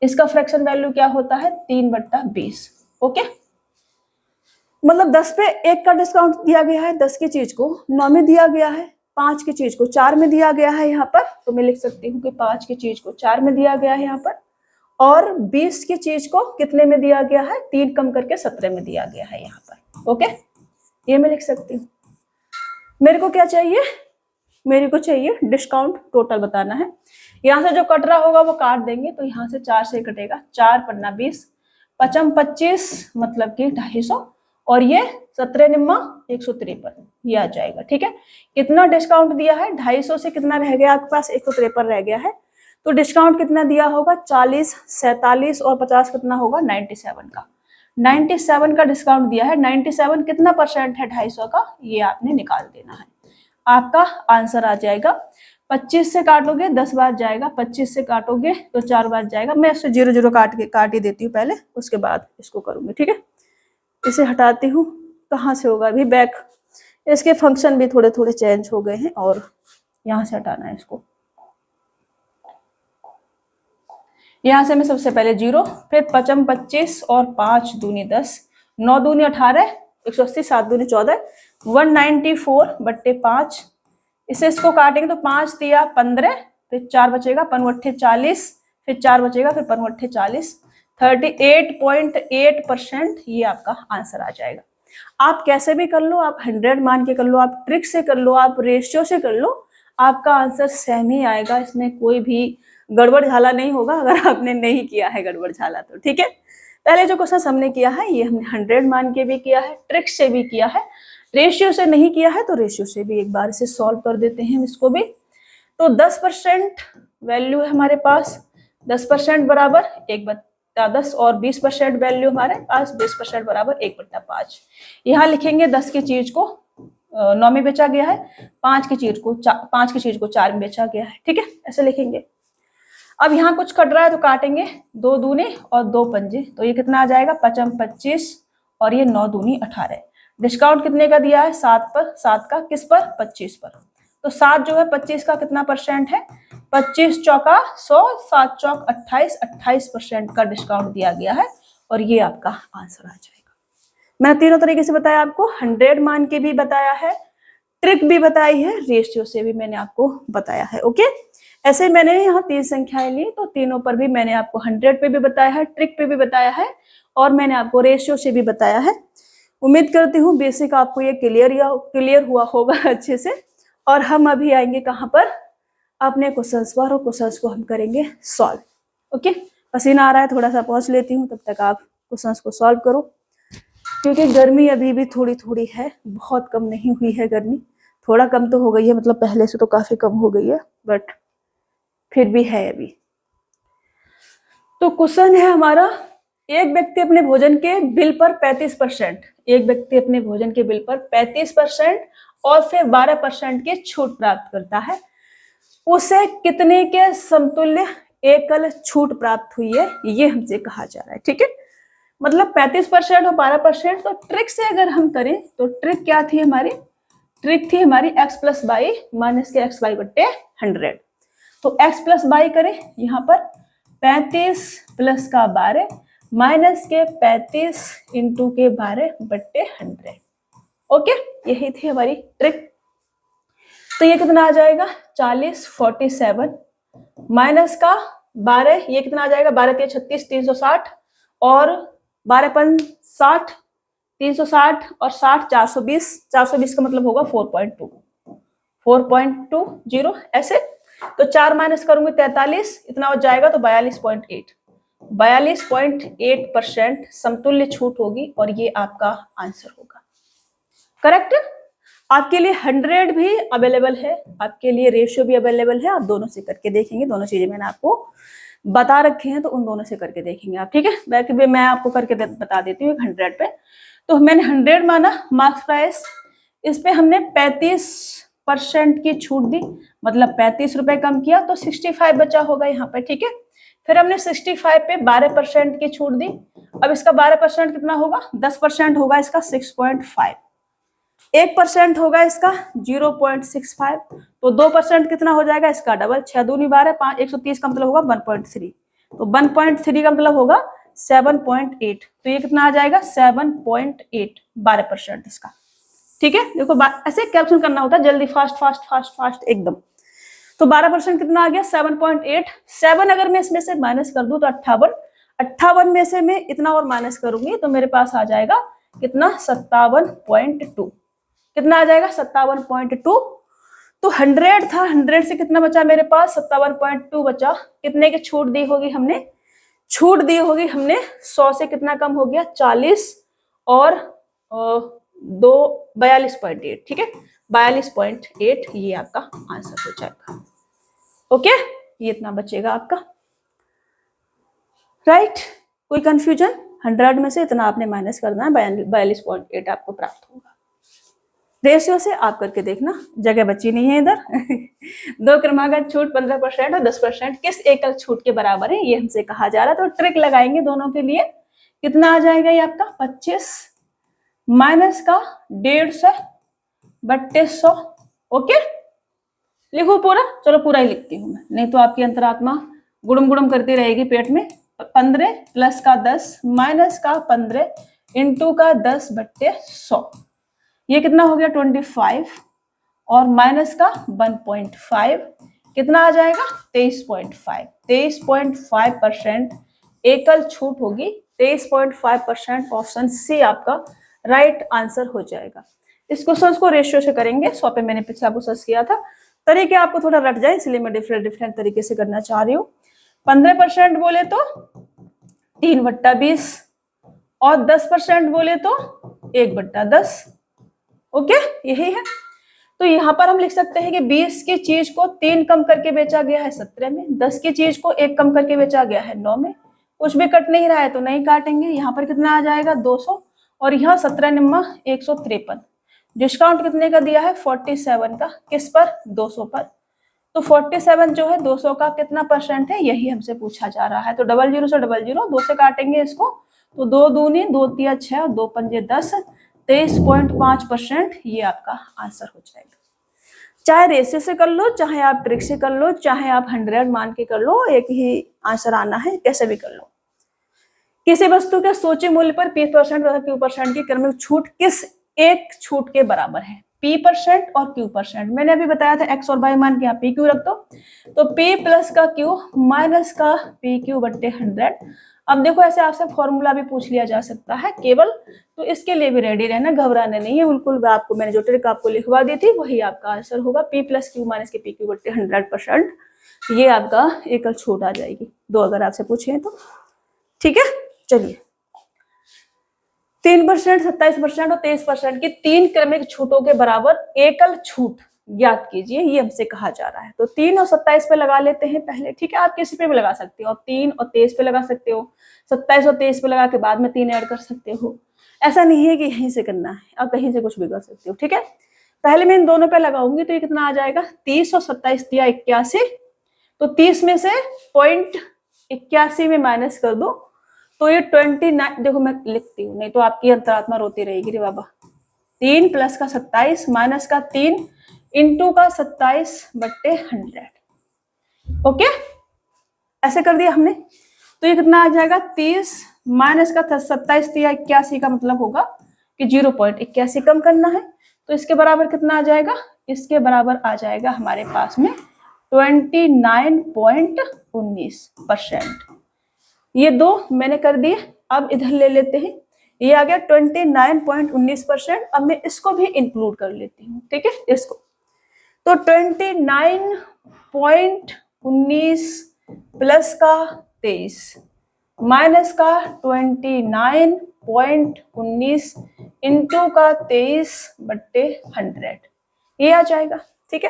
इसका फ्रैक्शन वैल्यू क्या होता है 3/20। ओके, मतलब 10 पे 1 का डिस्काउंट दिया गया है, 10 की चीज को 9 में दिया गया है, 5 की चीज को 4 में दिया गया है यहाँ पर, तो मैं लिख सकती हूँ कि 5 की चीज को 4 में दिया गया है यहाँ पर, और 20 की चीज को कितने में दिया गया है 3 कम करके 17 में दिया गया है यहाँ पर। ओके, ये मैं लिख सकती हूँ। मेरे को क्या चाहिए, मेरे को चाहिए डिस्काउंट टोटल बताना है। यहाँ से जो कट रहा होगा वो काट देंगे, तो यहाँ से 4 से कटेगा, 4 पन्ना 20, 5 25 मतलब कि 250, और ये 17 निम्मा 153, ये आ जाएगा, ठीक है। कितना डिस्काउंट दिया है 250 से कितना रह गया आपके पास 153 रह गया है, तो डिस्काउंट कितना दिया होगा 40, 47 और 50 कितना होगा 97 का, 97 का डिस्काउंट दिया है। 97 कितना परसेंट है 250 का, ये आपने निकाल देना है, आपका आंसर आ जाएगा। 25 से काटोगे 10 बार जाएगा, 25 से काटोगे तो 4 बार जाएगा। मैं इससे 0 0 काट ही देती हूँ पहले, उसके बाद इसको करूंगी, ठीक है। इसे हटाती हूँ, कहाँ से होगा अभी बैक, इसके फंक्शन भी थोड़े थोड़े चेंज हो गए हैं, और यहाँ से हटाना है इसको। यहाँ से मैं सबसे पहले 0, फिर 5 25 और 5 दूनी 10, 9 दूनी 18, 180, 7 दूनी 14, 194/5। इसे इसको काटेंगे तो 5 तिया 15, फिर 4 बचेगा, 5 अट्ठे 40, फिर 4 बचेगा, फिर 5 अट्ठे 40, 38.8% ये आपका आंसर आ जाएगा। आप कैसे भी कर लो, आप 100 मान के कर लो, आप ट्रिक से कर लो, आप रेशियो से कर लो, आपका आंसर सेम ही आएगा। इसमें कोई भी गड़बड़ झाला नहीं होगा अगर आपने नहीं किया है गड़बड़ झाला तो। ठीक है, पहले जो क्वेश्चन हमने किया है ये हमने 100 मान के भी किया है, ट्रिक से भी किया है, रेशियो से नहीं किया है तो रेशियो से भी एक बार इसे सॉल्व कर देते हैं इसको भी। तो 10% वैल्यू है हमारे पास, 10% बराबर 1/10 और 20% वैल्यू हमारे पास 20% बराबर 1/5। यहाँ लिखेंगे 10 की चीज को 9 में बेचा गया है, 5 की चीज को 4 में बेचा गया है। ठीक है, ऐसे लिखेंगे। अब यहाँ कुछ कट रहा है तो काटेंगे, 2 दूने और 2 पंजे, तो ये कितना आ जाएगा 5 25 और ये 9 दूनी 18। डिस्काउंट कितने का दिया है 7 पर, 7 का किस पर 25 पर, तो 7 जो है 25 का कितना परसेंट है 25 चौका 100, 7 चौक 28, 28% का डिस्काउंट दिया गया है और ये आपका आंसर आ जाएगा। मैंने तीनों तरीके से बताया आपको, 100 मान के भी बताया है, ट्रिक भी बताई है, रेशियो से भी मैंने आपको बताया है। ओके, ऐसे मैंने यहाँ 3 संख्याएं ली तो तीनों पर भी मैंने आपको 100 पे भी बताया है, ट्रिक पे भी बताया है और मैंने आपको रेशियो से भी बताया है। उम्मीद करती हूँ बेसिक आपको ये क्लियर हुआ होगा अच्छे से। और हम अभी आएंगे कहाँ पर, अपने क्वेश्चंस पर, और क्वेश्चंस को हम करेंगे सॉल्व। ओके, पसीना आ रहा है, थोड़ा सा पहुंच लेती हूँ, तब तक आप क्वेश्चंस को सॉल्व करो, क्योंकि गर्मी अभी भी थोड़ी थोड़ी है, बहुत कम नहीं हुई है गर्मी, थोड़ा कम तो हो गई है, मतलब पहले से तो काफी कम हो गई है, बट फिर भी है अभी। तो क्वेश्चन है हमारा, एक व्यक्ति अपने भोजन के बिल पर 35%, एक व्यक्ति अपने भोजन के बिल पर 35% और फिर 12% की छूट प्राप्त करता है, उसे कितने के समतुल्य एकल छूट प्राप्त हुई है, ये हमसे कहा जा रहा है। ठीक है, मतलब 35% और 12%। तो ट्रिक से अगर हम करें तो ट्रिक क्या थी हमारी, ट्रिक थी हमारी x प्लस बाई माइनस के एक्स बाई बट्टे 100। तो x प्लस बाई करें, यहाँ पर 35 प्लस का 12 माइनस के 35 इंटू के 12 बट्टे 100। ओके, यही थी हमारी ट्रिक। तो ये कितना आ जाएगा 40 47 माइनस का 12, ये कितना आ जाएगा 12 के 36 360 और 12 पन 60 360 और 60 420, 420 का मतलब होगा 4.20 ऐसे। तो 4 माइनस करूंगी 43, इतना हो जाएगा तो 42.8% समतुल्य छूट होगी और ये आपका आंसर होगा। करेक्ट, आपके लिए 100 भी अवेलेबल है, आपके लिए रेशियो भी अवेलेबल है, आप दोनों से करके देखेंगे, दोनों चीजें मैंने आपको बता रखे हैं तो उन दोनों से करके देखेंगे आप। ठीक है, बाकी मैं आपको करके बता देती हूँ 100 पे। तो मैंने 100 माना मार्क्स प्राइस, इस पे हमने 35% की छूट दी, मतलब 35 रुपए कम किया तो 65 बचा होगा यहाँ पे। ठीक है, फिर हमने 65 पे 12% की छूट दी, अब इसका 12% कितना होगा 10% होगा इसका 6.5, 1% होगा इसका 0.65, तो 2% कितना हो जाएगा इसका डबल, 6 दूनी 12 5 130 का मतलब होगा 1.3, तो 1.3 का मतलब होगा 7.8, तो ये कितना आ जाएगा 7.8 12% इसका। ठीक है, देखो ऐसे कैल्कुलेशन करना होता है जल्दी, फास्ट फास्ट फास्ट फास्ट एकदम। तो 12% कितना आ गया 7.8, 7 अगर मैं इसमें से माइनस कर दूं तो 58, 58 में से मैं इतना और माइनस करूंगी तो मेरे पास आ जाएगा कितना 57.2, कितना आ जाएगा 57.2। तो 100 था, 100 से कितना बचा मेरे पास 57.2 बचा, कितने की छूट दी होगी हमने, छूट दी होगी हमने 100 से कितना कम हो गया 40 और 42.8। ठीक है, 42.8 ये आपका आंसर हो जाएगा। ओके, ये इतना बचेगा आपका, राइट। कोई कंफ्यूजन, 100 में से इतना आपने माइनस करना है, 42.8 आपको प्राप्त होगा। रेशियो से आप करके देखना, जगह बची नहीं है इधर। दो क्रमागत छूट 15% और 10% किस एकल छूट के बराबर है, ये हमसे कहा जा रहा है। तो ट्रिक लगाएंगे दोनों के लिए, कितना आ जाएगा ये आपका 25 माइनस का 150 बट्टे 100। ओके, लिखो पूरा, चलो पूरा ही लिखती हूँ मैं, नहीं तो आपकी अंतरात्मा गुड़म गुड़म करती रहेगी पेट में। 15 प्लस का 10 माइनस का 15 इंटू का 10 बट्टे 100, ये कितना हो गया 25 और माइनस का 1.5 कितना आ जाएगा 23.5, 23.5% एकल छूट होगी 23.5%। ऑप्शन सी आपका राइट आंसर हो जाएगा। इस क्वेश्चन को रेशियो से करेंगे, 100 पे मैंने पिछला क्वेश्चन किया था। तरीके आपको थोड़ा रट जाए इसलिए मैं डिफरेंट तरीके से करना चाह रही हूँ। 15% बोले तो 3/20 और 10% बोले तो 1/10। ओके, यही है। तो यहाँ पर हम लिख सकते हैं कि 20 की चीज को 3 कम करके बेचा गया है 17 में, 10 की चीज को 1 कम करके बेचा गया है 9 में। कुछ भी कट नहीं रहा है तो नहीं काटेंगे। यहाँ पर कितना आ जाएगा 200 और यहाँ 17 निम्मा 153। डिस्काउंट कितने का दिया है 47 का, किस पर 200 पर। तो 47 जो है 200 का कितना परसेंट है यही हमसे पूछा जा रहा है। तो 00 से 00 2 से काटेंगे इसको, तो 2 दूनी 2 तिया 6 और 2 पंजे 10, 23.5% ये आपका आंसर हो जाएगा। चाहे रेशियो से कर लो, चाहे आप ट्रिक से कर लो, चाहे आप 100 मान के कर लो, एक ही आंसर आना है, कैसे भी कर लो। किसी वस्तु के सोचे मूल्य पर P% तथा Q% की क्रमिक छूट किस एक छूट के बराबर है? P% और Q%। मैंने अभी बताया था x और y मान के यहाँ PQ रख दो, तो P प्लस का Q माइनस का PQ बट्टे 100। अब देखो ऐसे आपसे फॉर्मूला भी पूछ लिया जा सकता है केवल, तो इसके लिए भी रेडी रहना, घबराना नहीं है बिल्कुल। आपको मैंने जो ट्रिक आपको लिखवा दी थी वही आपका आंसर होगा। P प्लस Q माइनस के PQ बट्टे 100%, ये आपका एकल छूट आ जाएगी। दो अगर आपसे पूछे तो ठीक है। चलिए 3%, 27% और 23% की 3 क्रमिक छूटों के बराबर एकल छूट ज्ञात कीजिए, ये हमसे कहा जा रहा है। तो 3 और 27 पे लगा लेते हैं पहले, ठीक है। आप किसी पे भी लगा सकते हो, आप 3 और 23 पे लगा सकते हो, 27 और 23 पे लगा के बाद में 3 ऐड कर सकते हो। ऐसा नहीं है कि यहीं से करना है, आप कहीं से कुछ भी कर सकते हो, ठीक है। पहले मैं इन दोनों पे लगाऊंगी तो ये कितना आ जाएगा 30 और 27 दिया 81, तो 30 में से 0.81 में माइनस कर दो तो ये 29। देखो मैं लिखती हूँ नहीं तो आपकी अंतरात्मा रोती रहेगी रे बाबा। 3 प्लस का 27 माइनस का 3 इंटू का 27 बट्टे 100। ओके, ऐसे कर दिया हमने। तो ये कितना आ जाएगा 30 माइनस का 27 दिया 81 का मतलब होगा कि 0.81 कम करना है। तो इसके बराबर कितना आ जाएगा, इसके बराबर आ जाएगा हमारे पास में 29.19%। ये दो मैंने कर दिए, अब इधर ले लेते हैं, ये आ गया 29.19%। अब मैं इसको भी इंक्लूड कर लेती हूँ, ठीक है, इसको। तो 29.19 प्लस का 23 माइनस का 29.19 इंटू का 23 बट्टे 100, ये आ जाएगा, ठीक है।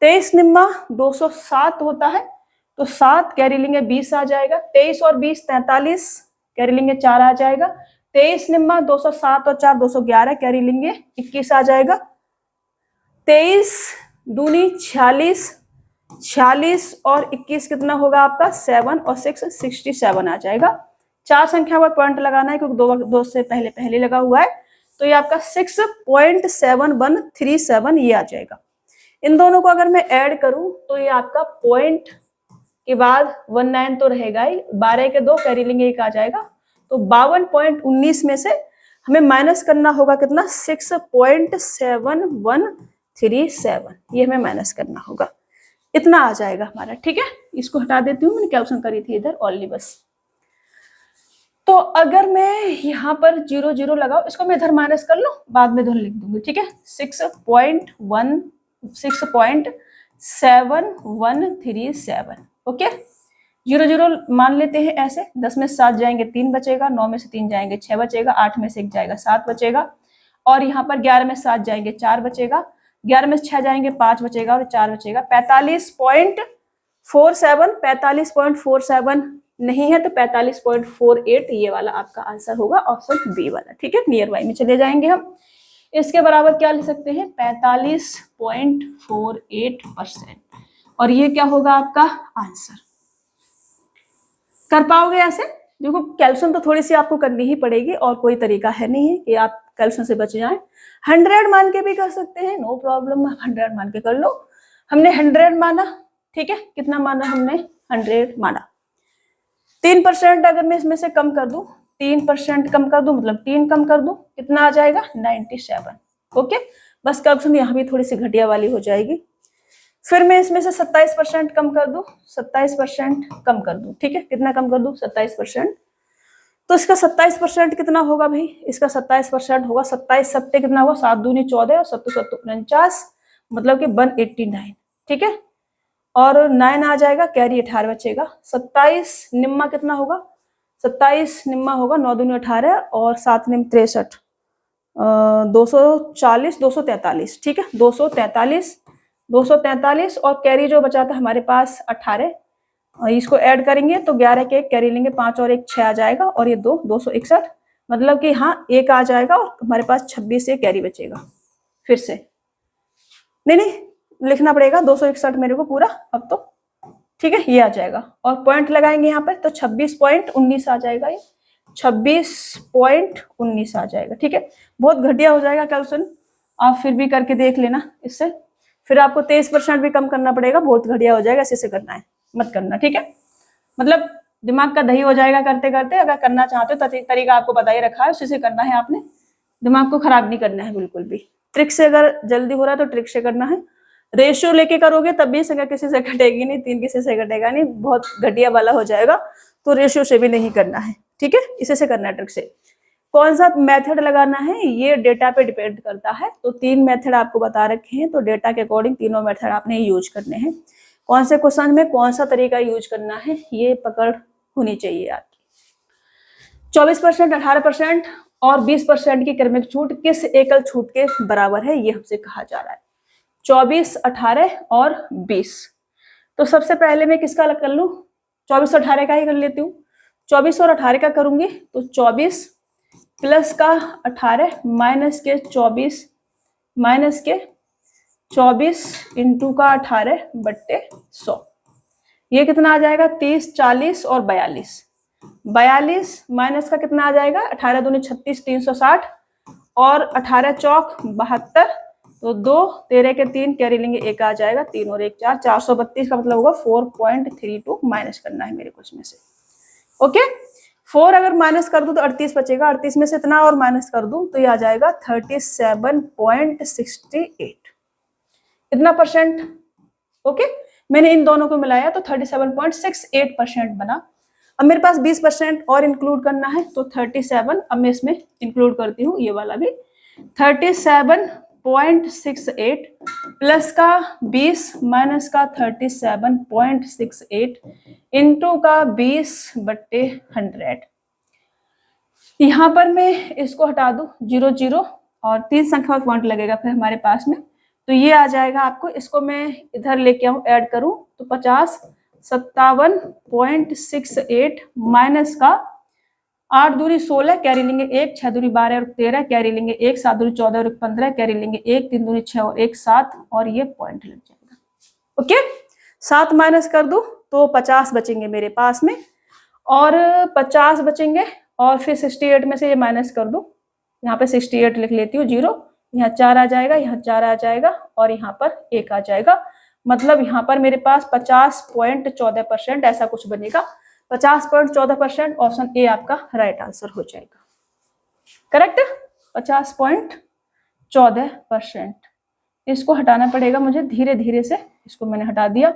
23 निम्मा 207 होता है, तो 7 कैरी लेंगे 20 आ जाएगा। 23 और 20 43, कैरी लेंगे 4 आ जाएगा। 23 निम्मा 207 और 4 211, कैरी लेंगे 21 आ जाएगा। 23 दूनी 46, 46 और 21 कितना होगा आपका 7 और 6 67 आ जाएगा। 4 संख्या पर पॉइंट लगाना है क्योंकि दो से पहले लगा हुआ है, तो ये आपका 6.7137 ये आ जाएगा। इन दोनों को अगर मैं ऐड करूं तो ये आपका पॉइंट के बाद 19 तो रहेगा ही, 12 के 2 कैरी लेंगे 1 आ जाएगा। तो 52.19 में से हमें माइनस करना होगा कितना 6.7137, ये हमें माइनस करना होगा, इतना आ जाएगा हमारा, ठीक है। इसको हटा देती हूँ, मैंने कैलकुलेशन करी थी इधर ऑनली बस। तो अगर मैं यहाँ पर 0 0 लगाओ, इसको मैं इधर माइनस कर लूँ, बाद में इधर लिख दूंगी, ठीक है। 6.7137, ओके। 0 0 मान लेते हैं ऐसे। 10 में 7 जाएंगे 3 बचेगा, 9 में से 3 जाएंगे 6 बचेगा, 8 में से 1 जाएगा 7 बचेगा, और यहाँ पर 11 में 7 जाएंगे 4 बचेगा, 11 में 6 जाएंगे 5 बचेगा और 4 बचेगा। 45.47 नहीं है तो 45.48 ये वाला आपका आंसर होगा, ऑप्शन बी वाला, ठीक है। नियर बाई में चले जाएंगे हम। इसके बराबर क्या लिख सकते हैं 45.48%, और ये क्या होगा आपका आंसर। कर पाओगे ऐसे? देखो कैल्कुलेशन तो थोड़ी सी आपको करनी ही पड़ेगी, और कोई तरीका है नहीं है कि आप कैल्कुलेशन से बच जाएं। 100 मान के भी कर सकते हैं, नो प्रॉब्लम, 100 मान के कर लो। हमने 100 माना, ठीक है। कितना माना हमने 100 माना। 3% अगर मैं इसमें से कम कर दूं, 3% कम कर दूं मतलब 3 कम कर दूं, कितना आ जाएगा 97, ओके। बस कैल्कुलेशन यहाँ भी थोड़ी सी घटिया वाली हो जाएगी। फिर मैं इसमें से 27% कम कर दूं, 27% कम कर दूं, ठीक है, कितना कम कर दूं, 27%। तो इसका 27% कितना होगा भाई, इसका 27% होगा, 27 सत्ते कितना होगा, 7 दूनी 14 और 7 7 49, मतलब कि 189, ठीक है। और 9 आ जाएगा, कैरी 18 बचेगा। 27 निम्मा कितना होगा, 27 निम्मा होगा 9 दूनी 18 और 7 निम 63, 240 243, ठीक है, 243 243 और कैरी जो बचा था हमारे पास 18, इसको ऐड करेंगे तो 11 के एक कैरी लेंगे, 5 और 1 6 आ जाएगा और ये 261, मतलब कि हाँ 1 आ जाएगा और हमारे पास 26 से कैरी बचेगा। फिर से नहीं लिखना पड़ेगा 261 मेरे को पूरा अब तो, ठीक है, ये आ जाएगा और पॉइंट लगाएंगे यहाँ पे तो 26.19 आ जाएगा, ये 26.19 आ जाएगा, ठीक है। बहुत घटिया हो जाएगा कैलकुलेशन, आप फिर भी करके देख लेना इससे। फिर आपको 23% भी कम करना पड़ेगा, बहुत घटिया हो जाएगा, ऐसे से करना है, मत करना, ठीक है। मतलब दिमाग का दही हो जाएगा करते करते। अगर करना चाहते हो तो तरीका आपको बता ही रखा है, उसी से करना है आपने, दिमाग को खराब नहीं करना है बिल्कुल भी। ट्रिक से अगर जल्दी हो रहा है तो ट्रिक से करना है, रेशियो लेके करोगे तब भी संख्या किसी से घटेगी नहीं, 3 किसी से घटेगा नहीं, बहुत घटिया वाला हो जाएगा, तो रेशियो से भी नहीं करना है, ठीक है, इसी से करना है ट्रिक से। कौन सा मेथड लगाना है ये डेटा पे डिपेंड करता है, तो 3 मेथड आपको बता रखे हैं, तो डेटा के अकॉर्डिंग तीनों मेथड आपने यूज करने हैं। कौन से क्वेश्चन में कौन सा तरीका यूज करना है ये पकड़ होनी चाहिए आपकी। 24%, 18% और 20% की क्रमिक छूट किस एकल छूट के बराबर है, ये हमसे कहा जा रहा है। 24, 18 और 20। तो सबसे पहले मैं किसका अलग कर लूं, 24 और 18 का ही कर लेती हूँ। 24 और 18 का करूंगी तो 24 प्लस का 18 माइनस के 24 माइनस के 24 इंटू का 18 बट्टे 100, ये कितना आ जाएगा, 30, 40 और 42। 42 माइनस का कितना आ जाएगा, 18 दूनी 36, 360 और 18 चौक 72, तो 2 13 के 3 कैरी लेंगे, 1 आ जाएगा, 3 और 1 4, 432 का मतलब होगा 4.32 माइनस करना है मेरे को इसमें से। ओके, 4 अगर माइनस कर दूं तो 38 बचेगा, 38 में से इतना और माइनस कर दूं तो ये आ जाएगा 37.68, इतना परसेंट। ओके, मैंने इन दोनों को मिलाया तो 37.68% बना। अब मेरे पास 20% और इंक्लूड करना है तो 37, अब मैं इसमें इंक्लूड करती हूँ ये वाला भी, 37.68 प्लस का 20 माइनस का 37.68 इंटू का 20/100। यहाँ पर मैं इसको हटा दूं 0 0 और 3 संख्या पॉइंट लगेगा फिर हमारे पास में, तो ये आ जाएगा आपको, इसको मैं इधर लेके आऊं ऐड करूं तो 50 57.68 माइनस का 8 दूनी 16 कैरी लेंगे 1, 6 दूनी 12 और 13 कैरी लेंगे 1, 7 दूनी 14 और 15 कैरी लेंगे 1, 3 दूनी 6 और 1 7 और ये पॉइंट लग जाएगा। ओके, 7 माइनस कर दूं तो 50 बचेंगे मेरे पास में, और 50 बचेंगे और फिर 68 में से ये माइनस कर दूं, यहाँ पे 68 लिख लेती हूँ, 0 यहाँ 4 आ जाएगा, यहाँ 4 आ जाएगा और यहाँ पर 1 आ जाएगा, मतलब यहाँ पर मेरे पास 50.14% ऐसा कुछ बनेगा। 50.14% ऑप्शन ए आपका राइट आंसर हो जाएगा, करेक्ट, 50.14%। इसको हटाना पड़ेगा मुझे धीरे धीरे से, इसको मैंने हटा दिया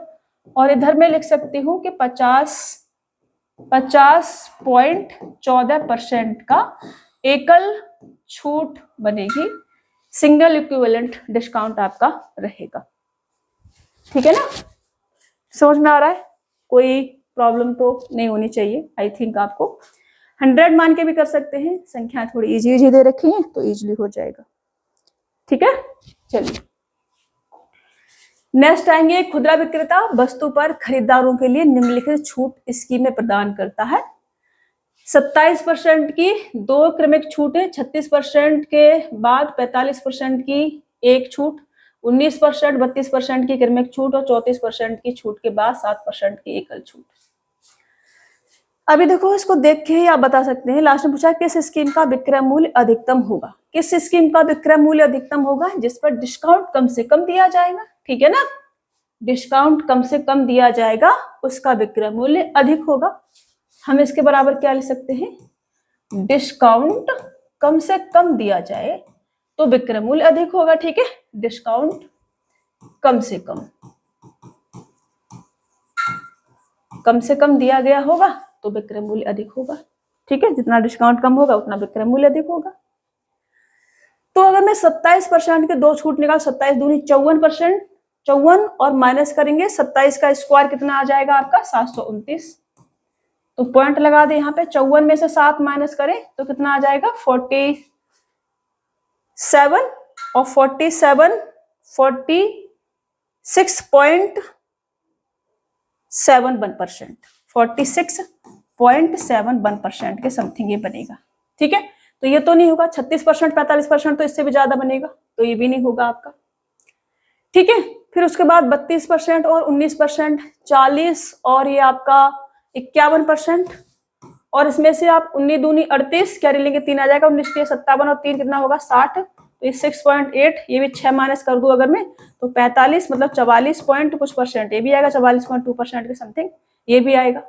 और इधर मैं लिख सकती हूँ कि 50.14% का एकल छूट बनेगी, सिंगल इक्विवेलेंट डिस्काउंट आपका रहेगा, ठीक है ना, समझ में आ रहा है, कोई प्रॉब्लम तो नहीं होनी चाहिए। आई थिंक आपको 100 मान के भी कर सकते हैं, संख्या थोड़ी इजी दे रखी है तो इजीली हो जाएगा, ठीक है। चलिए नेक्स्ट आएंगे, खुदरा विक्रेता वस्तु पर खरीदारों के लिए निम्नलिखित छूट स्कीमें प्रदान करता है। 27% की 2 क्रमिक छूटें, 36% के बाद 45% की एक छूट, 19%, 32% की क्रमिक छूट और 34% की छूट के बाद 7% की एकल छूट। अभी देखो इसको देख के ही आप बता सकते हैं, लास्ट में पूछा किस स्कीम का विक्रय मूल्य अधिकतम होगा, किस स्कीम का विक्रय मूल्य अधिकतम होगा, जिस पर डिस्काउंट कम से कम दिया जाएगा, ठीक है ना, डिस्काउंट कम से कम दिया जाएगा उसका विक्रय मूल्य अधिक होगा। हम इसके बराबर क्या लिख सकते हैं, डिस्काउंट कम से कम दिया जाए तो विक्रय मूल्य अधिक होगा, ठीक है, डिस्काउंट कम से कम, कम से कम दिया गया होगा तो विक्रय मूल्य अधिक होगा। ठीक है, जितना डिस्काउंट कम होगा उतना विक्रय मूल्य अधिक होगा। तो अगर मैं 27% के दो छूट निकाल, 27 दूनी 54%, 54 और माइनस करेंगे 27 का स्क्वायर कितना आ जाएगा आपका 729। तो पॉइंट लगा दे यहाँ पे, 54 में से 7 माइनस करें तो कितना आ जाएगा 47, और 47 46.71%, 46.71% के समथिंग ये बनेगा। ठीक है, तो ये तो नहीं होगा। 36%, 45% तो इससे भी ज्यादा बनेगा, तो ये भी नहीं होगा आपका। ठीक है, फिर उसके बाद 32% और 19%, 40 और ये आपका 51%, और इसमें से आप 19 दूनी 38 कैरी लेंगे 3 आ जाएगा, 19 के 57 और 3 कितना होगा 60, तो ये 6.8, ये भी 6 माइनस कर दूं अगर मैं तो 45, मतलब 44 पॉइंट कुछ परसेंट, ये भी आएगा 44.2% के समथिंग, ये भी आएगा।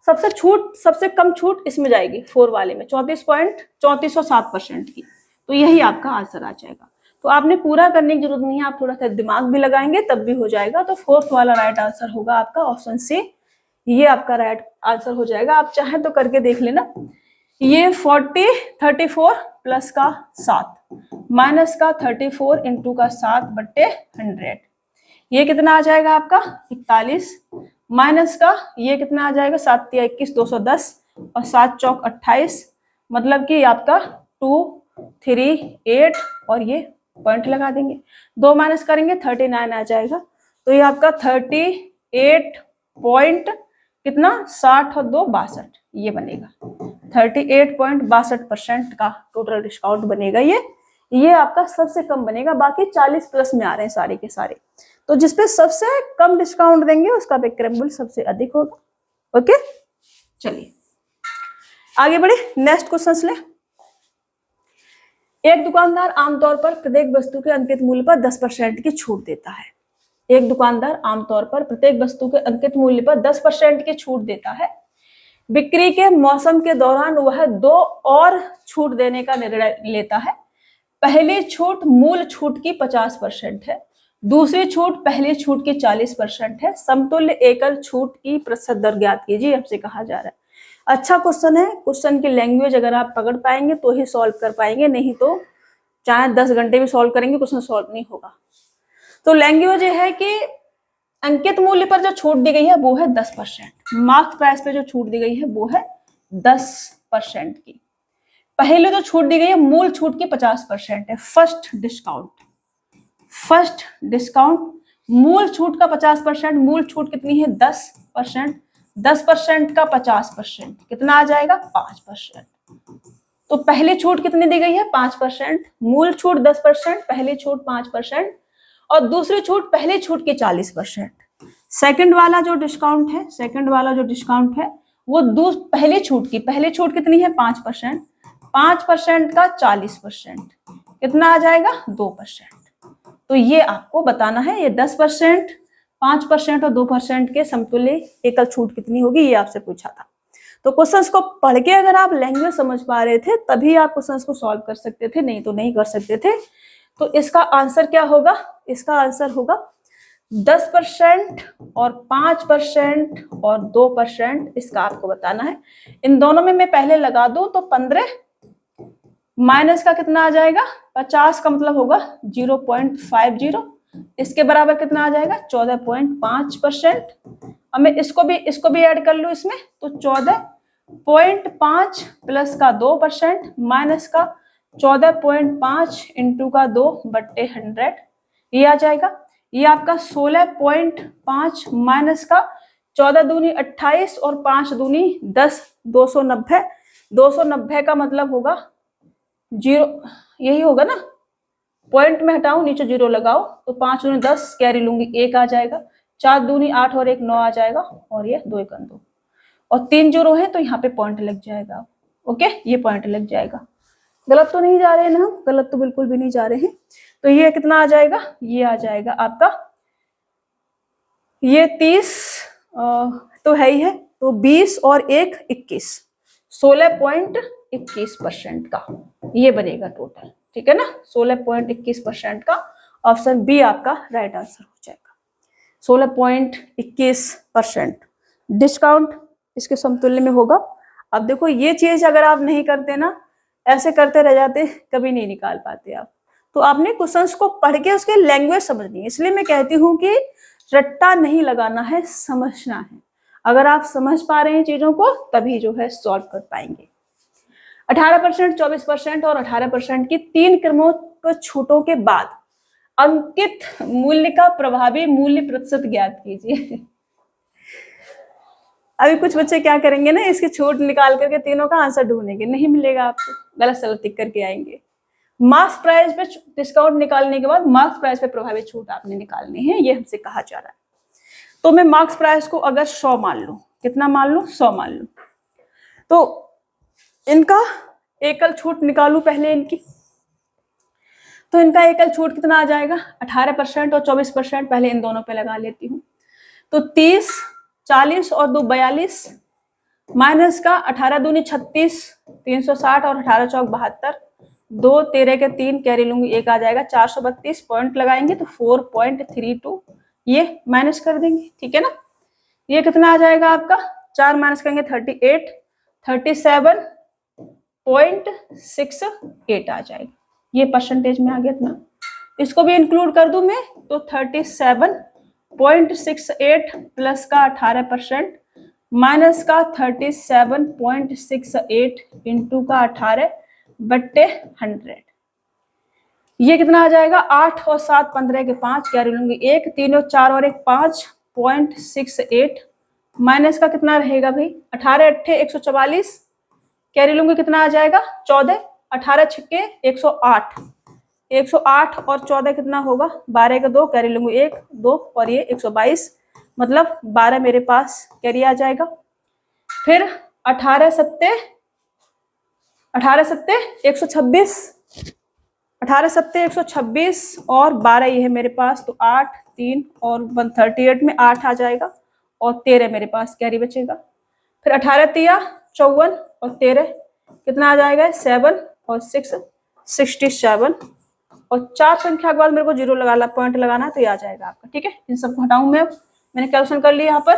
सबसे छूट, सबसे कम छूट इसमें जाएगी 4 वाले में, 34.3407% की, तो यही आपका आंसर आ जाएगा। तो आपने पूरा करने की जरूरत नहीं है, आप थोड़ा सा दिमाग भी लगाएंगे तब भी हो जाएगा। तो 4th वाला राइट आंसर होगा आपका ऑप्शन सी, ये आपका राइट आंसर हो जाएगा। आप चाहें तो करके देख लेना। ये 34 प्लस का 7 माइनस का 34 इंटू का 7/100, ये कितना आ जाएगा आपका 41, माइनस का ये कितना आ जाएगा 7 या 21 210 और 7 चौक 28, मतलब कि आपका 238 और ये पॉइंट लगा देंगे, 2 माइनस करेंगे 39 आ जाएगा। तो ये आपका 38 पॉइंट कितना 60 और 2 62, ये बनेगा 38.62% का टोटल डिस्काउंट बनेगा। ये आपका सबसे कम बनेगा, बाकी 40 प्लस में आ रहे हैं सारे के सारे। तो जिसपे सबसे कम डिस्काउंट देंगे उसका विक्रय मूल्य सबसे अधिक होगा। ओके, चलिए आगे बढ़े, नेक्स्ट क्वेश्चन ले। एक दुकानदार आमतौर पर प्रत्येक वस्तु के अंकित मूल्य पर 10% की छूट देता है। एक दुकानदार आमतौर पर प्रत्येक वस्तु के अंकित मूल्य पर 10% की छूट देता है। बिक्री के मौसम के दौरान वह 2 और छूट देने का निर्णय लेता है। पहली छूट मूल छूट की 50% है, दूसरी छूट पहली छूट की 40% है। समतुल्य एकल छूट की प्रतिशत दर ज्ञात कीजिए, हमसे कहा जा रहा है। अच्छा क्वेश्चन है, क्वेश्चन की लैंग्वेज अगर आप पकड़ पाएंगे तो ही सॉल्व कर पाएंगे, नहीं तो चाहे 10 घंटे भी सॉल्व करेंगे क्वेश्चन सॉल्व नहीं होगा। तो लैंग्वेज ये है कि अंकित मूल्य पर जो छूट दी गई है वो है 10%, मार्क प्राइस पे जो छूट दी गई है वो है 10% की। पहले जो छूट दी गई है मूल छूट की 50% है, फर्स्ट डिस्काउंट मूल छूट का 50%, मूल छूट कितनी है 10%, 10% का 50% कितना आ जाएगा 5%। तो पहली छूट कितनी दी गई है 5%, मूल छूट 10%, पहली छूट 5% और दूसरी छूट पहली छूट की 40%। सेकंड वाला जो डिस्काउंट है वो पहली छूट कितनी है 5%, 5% का 40% कितना आ जाएगा 2%। तो ये आपको बताना है, ये 10%, 5% और 2% के समतुल्य एकल छूट कितनी होगी, ये आपसे पूछा था। तो क्वेश्चंस को पढ़ के अगर आप लैंग्वेज समझ पा रहे थे तभी आप क्वेश्चंस को सॉल्व कर सकते थे, नहीं तो नहीं कर सकते थे। तो इसका आंसर क्या होगा, इसका आंसर होगा 10% और 5% और 2%, इसका आपको बताना है। इन दोनों में मैं पहले लगा दूं तो 15 माइनस का कितना आ जाएगा 50 का मतलब होगा 0.50, इसके बराबर कितना आ जाएगा 14.5%। अब मैं इसको भी ऐड कर लूं इसमें तो 14.5 प्लस का 2% माइनस का 14.5 इंटू का 2/100, ये आ जाएगा। ये आपका 16.5 माइनस का 14 दूनी 28 और 5 दूनी 10, 290, 290 का मतलब होगा 0, यही होगा ना, पॉइंट में हटाऊं नीचे 0 लगाओ तो 5 दूनी 10 कैरी लूंगी 1 आ जाएगा, 4 दूनी 8 और 1 9 आ जाएगा और ये 2 1 2 और 3 0 है तो यहाँ पे पॉइंट लग जाएगा। ओके, ये पॉइंट लग जाएगा। गलत तो नहीं जा रहे हैं ना, गलत तो बिल्कुल भी नहीं जा रहे हैं। तो ये कितना आ जाएगा, ये आ जाएगा आपका, ये 30 तो है ही है, तो 20 और 1 21, 16.21% का ये बनेगा टोटल। ठीक है ना, 16.21% का ऑप्शन बी आपका राइट आंसर हो जाएगा। 16.21%। डिस्काउंट इसके समतुल्य में होगा। अब देखो ये चीज अगर आप नहीं करते ना, ऐसे करते रह जाते, कभी नहीं निकाल पाते आप। तो आपने क्वेश्चंस को पढ़ के उसके लैंग्वेज समझनी है। इसलिए मैं कहती हूँ कि रट्टा नहीं लगाना है, समझना है। अगर आप समझ पा रहे हैं चीजों को तभी जो है सॉल्व कर पाएंगे। 18%, 24% और 18% की 3 क्रमों को छूटों के बाद अंकित मूल्य का प्रभावी मूल्य प्रतिशत ज्ञात कीजिए। अभी कुछ बच्चे क्या करेंगे ना, इसकी छूट निकाल करके तीनों का आंसर ढूंढेंगे, नहीं मिलेगा आपको, गलत सलत टिक करके आएंगे। मार्क्स प्राइस पे डिस्काउंट निकालने के बाद मार्क्स प्राइस पे प्रभावी छूट आपने निकालनी है, ये हमसे कहा जा रहा है। तो मैं मार्क्स प्राइस को अगर 100 मान लूं, कितना मान लूं, 100 मान लूं, तो इनका एकल छूट निकालू पहले इनकी। तो इनका एकल छूट कितना आ जाएगा, 18% और 24%। पहले इन दोनों पे लगा लेती हूँ। तो 30, 40 और 2 42, माइनस का 18 दूनी 36, 360 और 18 चौक 72, 2 13 के 3 कैरी लूंगी, 1 आ जाएगा, 432 पॉइंट लगाएंगे तो 4.32 ये माइनस कर देंगे, ठीक है ना। ये कितना आ जाएगा आपका, 4 माइनस करेंगे 38, 37.68 आ जाएगा। ये परसेंटेज में आ गया इतना। इसको भी इंक्लूड कर दूं मैं तो 37.68 प्लस का 18% माइनस का 37.68 इंटू का 18/100, ये कितना आ जाएगा, 8 और 7 15 के 5 कैरी लूंगी 1, 3 और 4 और 1 5.68 माइनस का कितना रहेगा भाई, 18 8 144 कैरी लूंगी, कितना आ जाएगा 14, 18 छक्के 108, 108 और 14 कितना होगा, 12 के 2 कैरी लूंगी 1 2 और ये 122, मतलब 12 मेरे पास कैरी आ जाएगा। फिर 18 सत्ते 126, 18 सत्ते 126 और 12 ये है मेरे पास, तो 8 3 और 138 में 8 आ जाएगा और 13 मेरे पास कैरी बचेगा। फिर 18 तिया 54 और 13 कितना आ जाएगा, 7 और 6 67 और 4 संख्या के बाद मेरे को 0 लगाना, पॉइंट लगाना, तो ये आ जाएगा आपका, ठीक है। इन सबको हटाऊं मैं, मैंने कैलकुलेशन कर लिया, यहाँ पर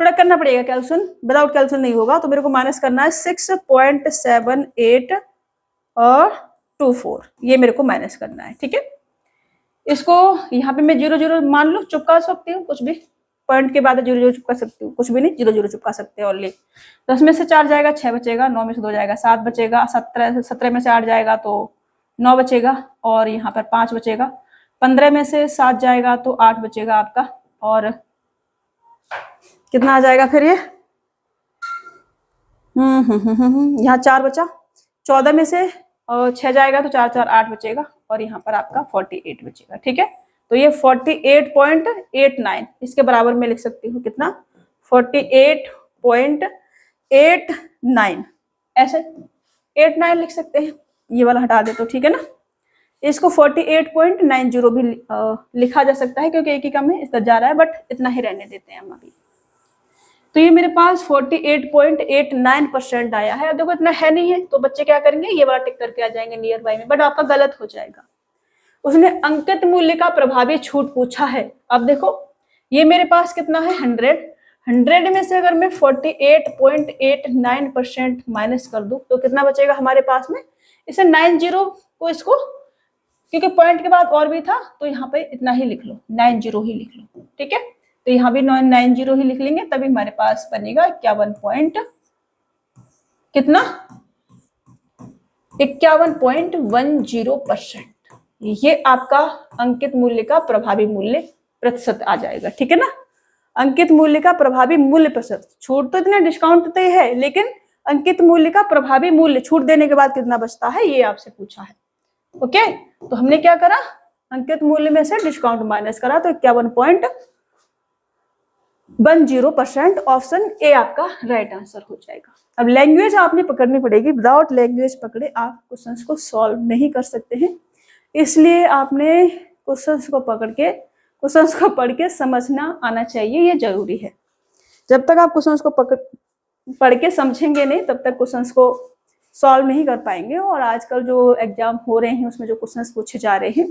थोड़ा करना पड़ेगा कैलकुलेशन, विदाउट कैलकुलेशन नहीं होगा। तो मेरे को माइनस करना है 6.78 और 24, ये मेरे को माइनस करना है, ठीक है। इसको यहाँ पे मैं 0 0 मान लूँ, चुपका सकती हूँ कुछ भी, पॉइंट के बाद 0 0 चुपका सकती हूँ, कुछ भी नहीं, 0 0 चुपका सकते हैं ओनली। 10 में से 4 जाएगा 6 बचेगा, 9 में से 2 जाएगा 7 बचेगा, 17 में से 8 जाएगा तो 9 बचेगा और यहाँ पर 5 बचेगा, 15 में से 7 जाएगा तो 8 बचेगा आपका, और कितना आ जाएगा फिर ये, यहाँ 4 बचा, 14 में से 6 जाएगा तो 4 4 8 बचेगा और यहाँ पर आपका 48 बचेगा, ठीक है। तो ये 48.89 इसके बराबर में लिख सकती हूँ, कितना 48.89, ऐसे 89 लिख सकते हैं, ये वाला हटा दे तो, ठीक है ना। इसको 48.90 भी लिखा जा सकता है क्योंकि एक ही कम है, इस तरह जा रहा है, बट इतना ही रहने देते हैं हम अभी। तो ये मेरे पास 48.89% आया है। अब देखो इतना है नहीं है तो बच्चे क्या करेंगे, ये वाला टिक करके आ जाएंगे नियर बाय में, बट आपका गलत हो जाएगा। उसने अंकित मूल्य का प्रभावी छूट पूछा है। अब देखो ये मेरे पास कितना है 100 में से अगर मैं 48.89% माइनस कर दूं तो कितना बचेगा हमारे पास में, इसे 90 को, इसको क्योंकि पॉइंट के बाद और भी था तो यहाँ पे इतना ही लिख लो, 90 ही लिख लो, ठीक है। तो यहाँ भी 90 ही लिख लेंगे, तभी हमारे पास बनेगा 51 पॉइंट कितना, 51.10%। ये आपका अंकित मूल्य का प्रभावी मूल्य प्रतिशत आ जाएगा, ठीक है ना। अंकित मूल्य का प्रभावी मूल्य प्रतिशत, छूट तो इतना डिस्काउंट तो है, लेकिन अंकित मूल्य का प्रभावी मूल्य छूट देने के बाद कितना बचता है ये आपसे पूछा है, ओके। तो हमने क्या करा, अंकित मूल्य में से डिस्काउंट माइनस करा, तो 51.10%, ऑप्शन ए आपका राइट आंसर हो जाएगा। अब लैंग्वेज आपने पकड़नी पड़ेगी, विदाउट लैंग्वेज पकड़े आप क्वेश्चंस को सॉल्व नहीं कर सकते हैं, इसलिए आपने क्वेश्चंस को पकड़ के, क्वेश्चंस को पढ़ के समझना आना चाहिए, ये जरूरी है। जब तक आप क्वेश्चंस को पढ़ के समझेंगे नहीं तब तक क्वेश्चंस को सॉल्व नहीं कर पाएंगे। और आजकल जो एग्जाम हो रहे हैं उसमें जो क्वेश्चंस पूछे जा रहे हैं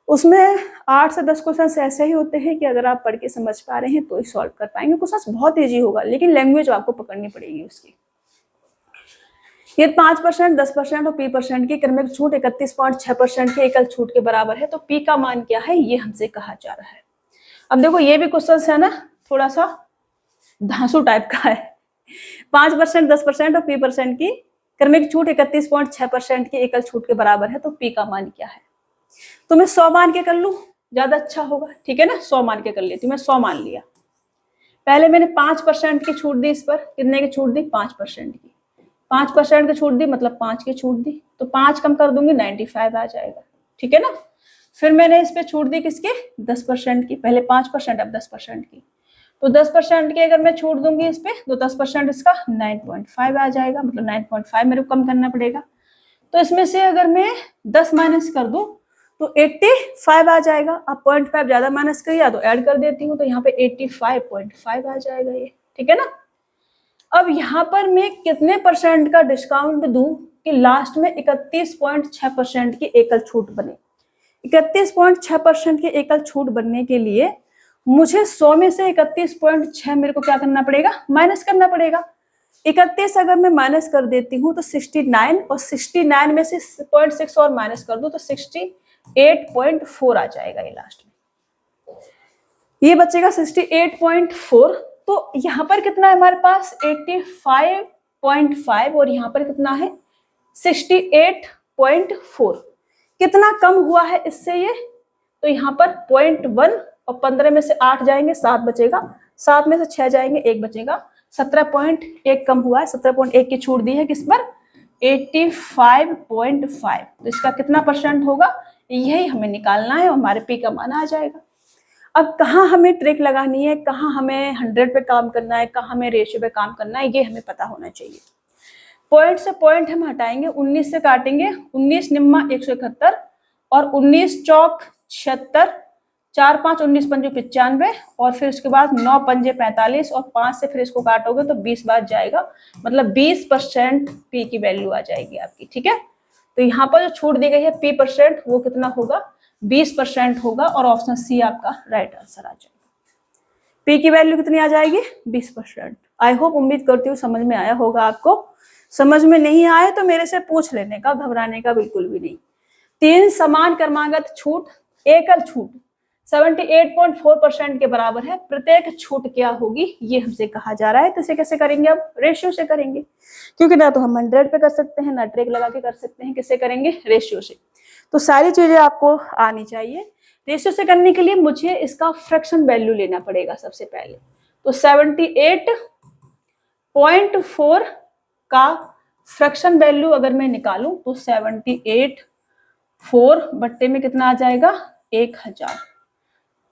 उसमें 8 से 10 क्वेश्चन ऐसे ही होते हैं कि अगर आप पढ़ के समझ पा रहे हैं तो ही सॉल्व कर पाएंगे। क्वेश्चन बहुत ईजी होगा, लेकिन लैंग्वेज आपको पकड़नी पड़ेगी उसकी। ये 5%, 10% और P% की क्रमिक छूट 31.6% के एकल छूट के बराबर है। तो P का मान क्या है, ये हमसे कहा जा रहा है। अब देखो ये भी क्वेश्चन है ना, थोड़ा सा धांसू टाइप का है। 5%, 10% और P% की क्रमिक छूट 31.6% की एकल छूट के बराबर है। तो P का मान क्या है? तो मैं 100 मान के कर लूं, ज्यादा अच्छा होगा, ठीक है ना। 100 मान के कर लेती हूँ, मैं 100 मान लिया। पहले मैंने 5% की छूट दी, इस पर कितने की छूट दी? 5% की। 5% की छूट दी मतलब 5 की छूट दी, तो 5 कम कर दूंगी 95 आ जाएगा, ठीक है ना। फिर मैंने इस पे छूट दी किसके? 10% की। पहले 5% अब 10% की। तो 10% की अगर मैं छूट दूंगी इस पे, तो 10% इसका 9.5 आ जाएगा, मतलब 9.5 मेरे को कम करना पड़ेगा। तो इसमें से अगर मैं 10 माइनस कर दूं तो 85 आ जाएगा। अब 0.5 ज्यादा माइनस किया तो ऐड कर देती हूँ, तो यहाँ पे 85.5 आ जाएगा ये, ठीक है ना। अब यहाँ पर मैं कितने परसेंट का डिस्काउंट दूं कि लास्ट में 31.6% की एकल छूट बने? 31.6% की एकल छूट बनने के लिए मुझे 100 में से 31.6 मेरे को क्या करना पड़ेगा? माइनस करना पड़ेगा। 31 अगर मैं माइनस कर देती हूँ तो 69, और 69 में से 0.6 और माइनस कर दूं तो 68.4 आ जाएगा ये लास्ट में। ये बचेगा 68.4। तो यहाँ पर कितना है हमारे पास? 85.5 और यहाँ पर कितना है? 68.4। कितना कम हुआ है इससे ये? तो यहाँ पर 0.1 और 15 में से 8 जाएंगे, 7 बचेगा। 7 में से 6 जाएंगे, 1 बचेगा। 17.1 कम हुआ है। 17.1 की छूट दी है किस पर? 85.5। तो इसका कितना परसेंट होगा, यही हमें निकालना है, हमारे पी का मान आ जाएगा। अब कहाँ हमें ट्रिक लगानी है, कहाँ हमें 100 पे काम करना है, कहाँ हमें रेशियो पे काम करना है, ये हमें पता होना चाहिए। पॉइंट से पॉइंट हम हटाएंगे, 19 से काटेंगे, 19 निम्मा 171 और 19 चौक 76, 4 5 19 पंजे 95 और फिर उसके बाद 9 पंजे 45 और 5 से फिर इसको काटोगे तो 20 बार जाएगा, मतलब 20% पी की वैल्यू आ जाएगी आपकी, ठीक है। तो यहाँ पर जो छूट दी गई है P% वो कितना होगा? 20% होगा और ऑप्शन सी आपका राइट आंसर आ जाएगा। पी की वैल्यू कितनी आ जाएगी? 20%। आई होप, उम्मीद करती हूँ समझ में आया होगा आपको। समझ में नहीं आए तो मेरे से पूछ लेने का, घबराने का बिल्कुल भी नहीं। 3 समान क्रमागत छूट एकल छूट 78.4% के बराबर है। प्रत्येक छूट क्या होगी ये हमसे कहा जा रहा है। तो इसे कैसे करेंगे? अब रेशियो से करेंगे, क्योंकि ना तो हम 100 पे कर सकते हैं, ना ट्रिक लगा के कर सकते हैं। किससे करेंगे? रेशियो से। तो सारी चीजें आपको आनी चाहिए। रेशियो से करने के लिए मुझे इसका फ्रैक्शन वैल्यू लेना पड़ेगा सबसे पहले। तो 78.4 का फ्रैक्शन वैल्यू अगर मैं निकालूं तो 78.4 बट्टे में कितना आ जाएगा? 1000।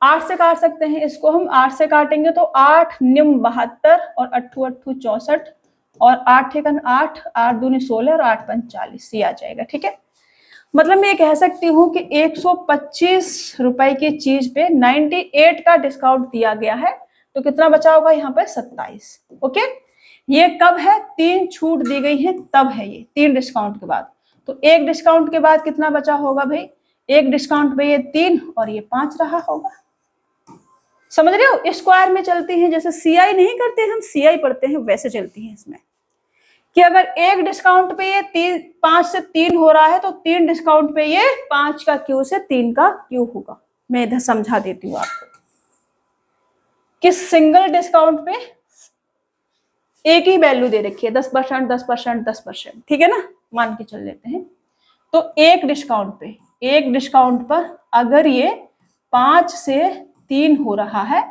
8 से काट सकते हैं इसको हम। 8 से काटेंगे तो 8 निम 72 और 8 8 64 और 8 एकन 8, 8 दूनी 16 और 8 पंच 40, ये आ जाएगा, ठीक है। मतलब मैं ये कह सकती हूँ कि 125 रुपए की चीज पे 98 का डिस्काउंट दिया गया है, तो कितना बचा होगा यहाँ पे? 27। ओके, ये कब है? 3 छूट दी गई है तब है ये, 3 डिस्काउंट के बाद। तो एक डिस्काउंट के बाद कितना बचा होगा भाई? एक डिस्काउंट पे ये 3 और ये 5 रहा होगा। समझ रहे हो? स्क्वायर में चलती है, जैसे सीआई नहीं करते हम, सीआई पढ़ते हैं, वैसे चलती है इसमें कि अगर एक डिस्काउंट पे ये 5 से 3 हो रहा है तो 3 डिस्काउंट पे ये 5 का क्यू से 3 का क्यू होगा। मैं इधर समझा देती हूँ आपको कि सिंगल डिस्काउंट पे एक ही वैल्यू दे रखी है, 10%, 10%, 10%, ठीक है ना, मान के चल लेते हैं। तो एक डिस्काउंट पर अगर ये 5 से 3 हो रहा है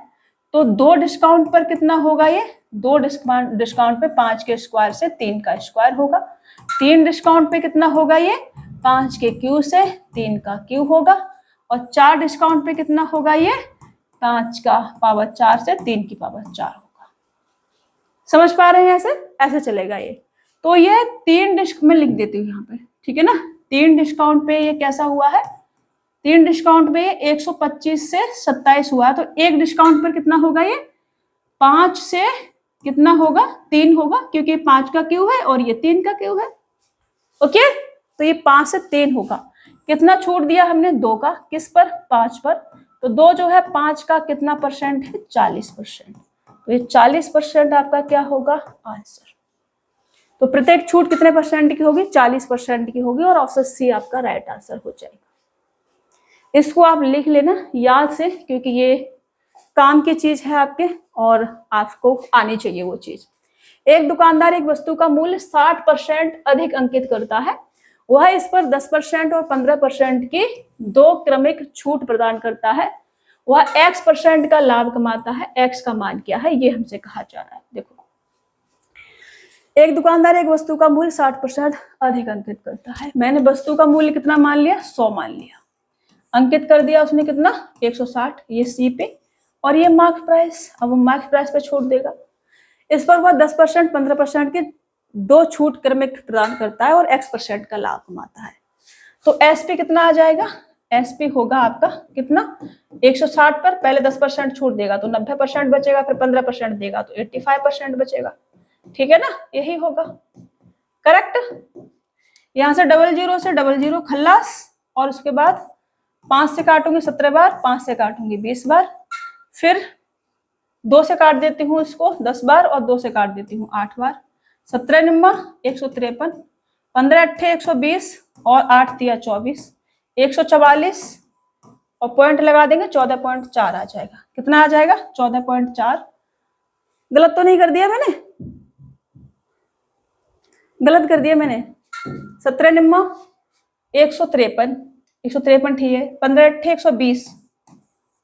तो 2 डिस्काउंट पर कितना होगा? ये 2 डिस्काउंट पे 5 के स्क्वायर से 3 का स्क्वायर होगा। 3 डिस्काउंट पे कितना होगा? ये 5 के क्यू से 3 का क्यू होगा। और 4 डिस्काउंट पे कितना होगा? ये 5 का पावर 4 से 3 की पावर 4 होगा। समझ पा रहे हैं? ऐसे चलेगा ये। तो ये 3 डिस्क में लिख देती हूँ यहाँ पे, ठीक है ना। 3 डिस्काउंट पे ये कैसा हुआ है? 3 डिस्काउंट पे 125 से 27 हुआ है, तो एक डिस्काउंट पर कितना होगा? ये 5 से कितना होगा? 3 होगा, क्योंकि 5 का क्यू है और ये 3 का क्यू है। ओके, तो ये 5 से 3 होगा। कितना छूट दिया हमने? 2 का, किस पर? 5 पर। तो 2 जो है 5 का कितना परसेंट है? 40%। तो ये 40% आपका क्या होगा? आंसर। तो प्रत्येक छूट कितने परसेंट की होगी? 40% की होगी, और ऑप्शन सी आपका राइट आंसर हो जाएगा। इसको आप लिख लेना याद से, क्योंकि ये काम की चीज है आपके, और आपको आनी चाहिए वो चीज। एक दुकानदार एक वस्तु का मूल्य 60% अधिक अंकित करता है, वह इस पर 10% और 15% की 2 क्रमिक छूट प्रदान करता है, वह x% का लाभ कमाता है, x का मान क्या है? ये हमसे कहा जा रहा है। देखो, एक दुकानदार एक वस्तु का मूल्य 60% अधिक अंकित करता है। मैंने वस्तु का मूल्य कितना मान लिया? 100 मान लिया। अंकित कर दिया उसने कितना? 160, ये सी पे, और ये मार्क प्राइस। अब वो मार्क प्राइस पे छूट देगा। इस पर वह 10%, 15% की 2 छूट क्रमिक प्रदान करता है, और x% का लाभ कमाता है। तो एसपी कितना आ जाएगा? एसपी होगा आपका कितना? 160 पर पहले 10% छूट देगा तो 90% बचेगा, फिर 15% देगा तो 85% बचेगा। ठीक है ना? यही होगा करेक्ट। यहां से 00 से 00 खल्लास, और उसके बाद 5 से काटूंगी 17 बार, 5 से काटूंगी 20 बार, फिर 2 से काट देती हूँ इसको 10 बार, और 2 से काट देती हूँ 8 बार। 17 निम्मा 153, 15 अट्ठे 120, और 8 तिया 24, 144, और पॉइंट लगा देंगे 14.4 आ जाएगा। कितना आ जाएगा? 14.4। गलत तो नहीं कर दिया मैंने? गलत कर दिया मैंने? 17 निम्मा 153, 153 ठीक है। 15 अट्ठे 120,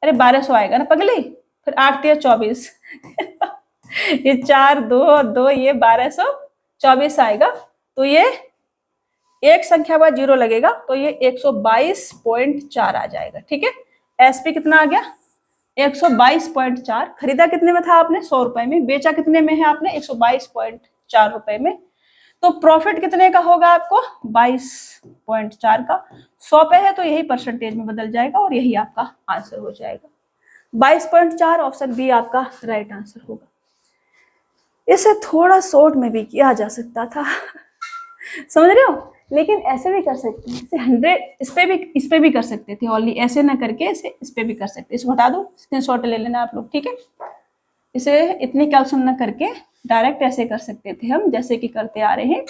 अरे 1200 आएगा ना पगली। फिर 8 तिया 24 ये 4 2 और 2, ये 1224 आएगा। तो ये एक संख्या बाद 0 लगेगा, तो ये 122.4 आ जाएगा। ठीक है, एसपी कितना आ गया? 122.4। खरीदा कितने में था आपने? 100 रुपए में। बेचा कितने में है आपने? 122.4 रुपए में। तो प्रॉफिट कितने का होगा आपको? 22.4 का। 100 पे है तो यही परसेंटेज में बदल जाएगा, और यही आपका आंसर हो जाएगा। 22.4 ऑप्शन बी आपका राइट आंसर होगा। इसे थोड़ा शॉर्ट में भी किया जा सकता था समझ रहे हो? लेकिन ऐसे भी कर सकते हैं, इसे 100 इस पे भी कर सकते थे। ओनली ऐसे ना करके इस पे भी कर सकते। इसको हटा दो, स्क्रीनशॉट ले लेना आप लोग। ठीक है, इसे इतनी कैलकुलेशन ना करके डायरेक्ट ऐसे कर सकते थे हम, जैसे कि करते आ रहे हैं।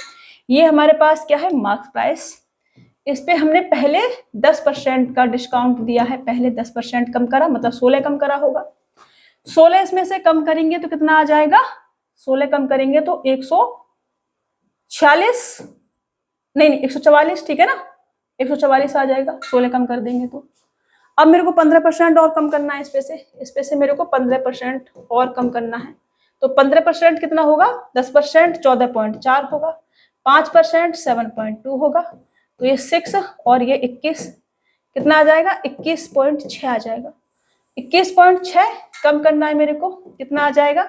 ये हमारे पास क्या है? Mark price. इस पे हमने पहले 10% का डिस्काउंट दिया है। पहले 10% कम करा, मतलब 16 कम करा होगा। 16 इसमें से कम करेंगे तो कितना आ जाएगा? 16 कम करेंगे तो 146, नहीं 144, ठीक है ना? 144 आ जाएगा 16 कम कर देंगे तो। अब मेरे को 15% और कम करना है इस पे से मेरे को 15% और कम करना है। तो 15% कितना होगा? 10% 14.4 होगा, 5% 7.2 होगा, तो ये 6 और ये 21 कितना आ जाएगा? 21.6 आ जाएगा। 21.6 कम करना है मेरे को, कितना आ जाएगा?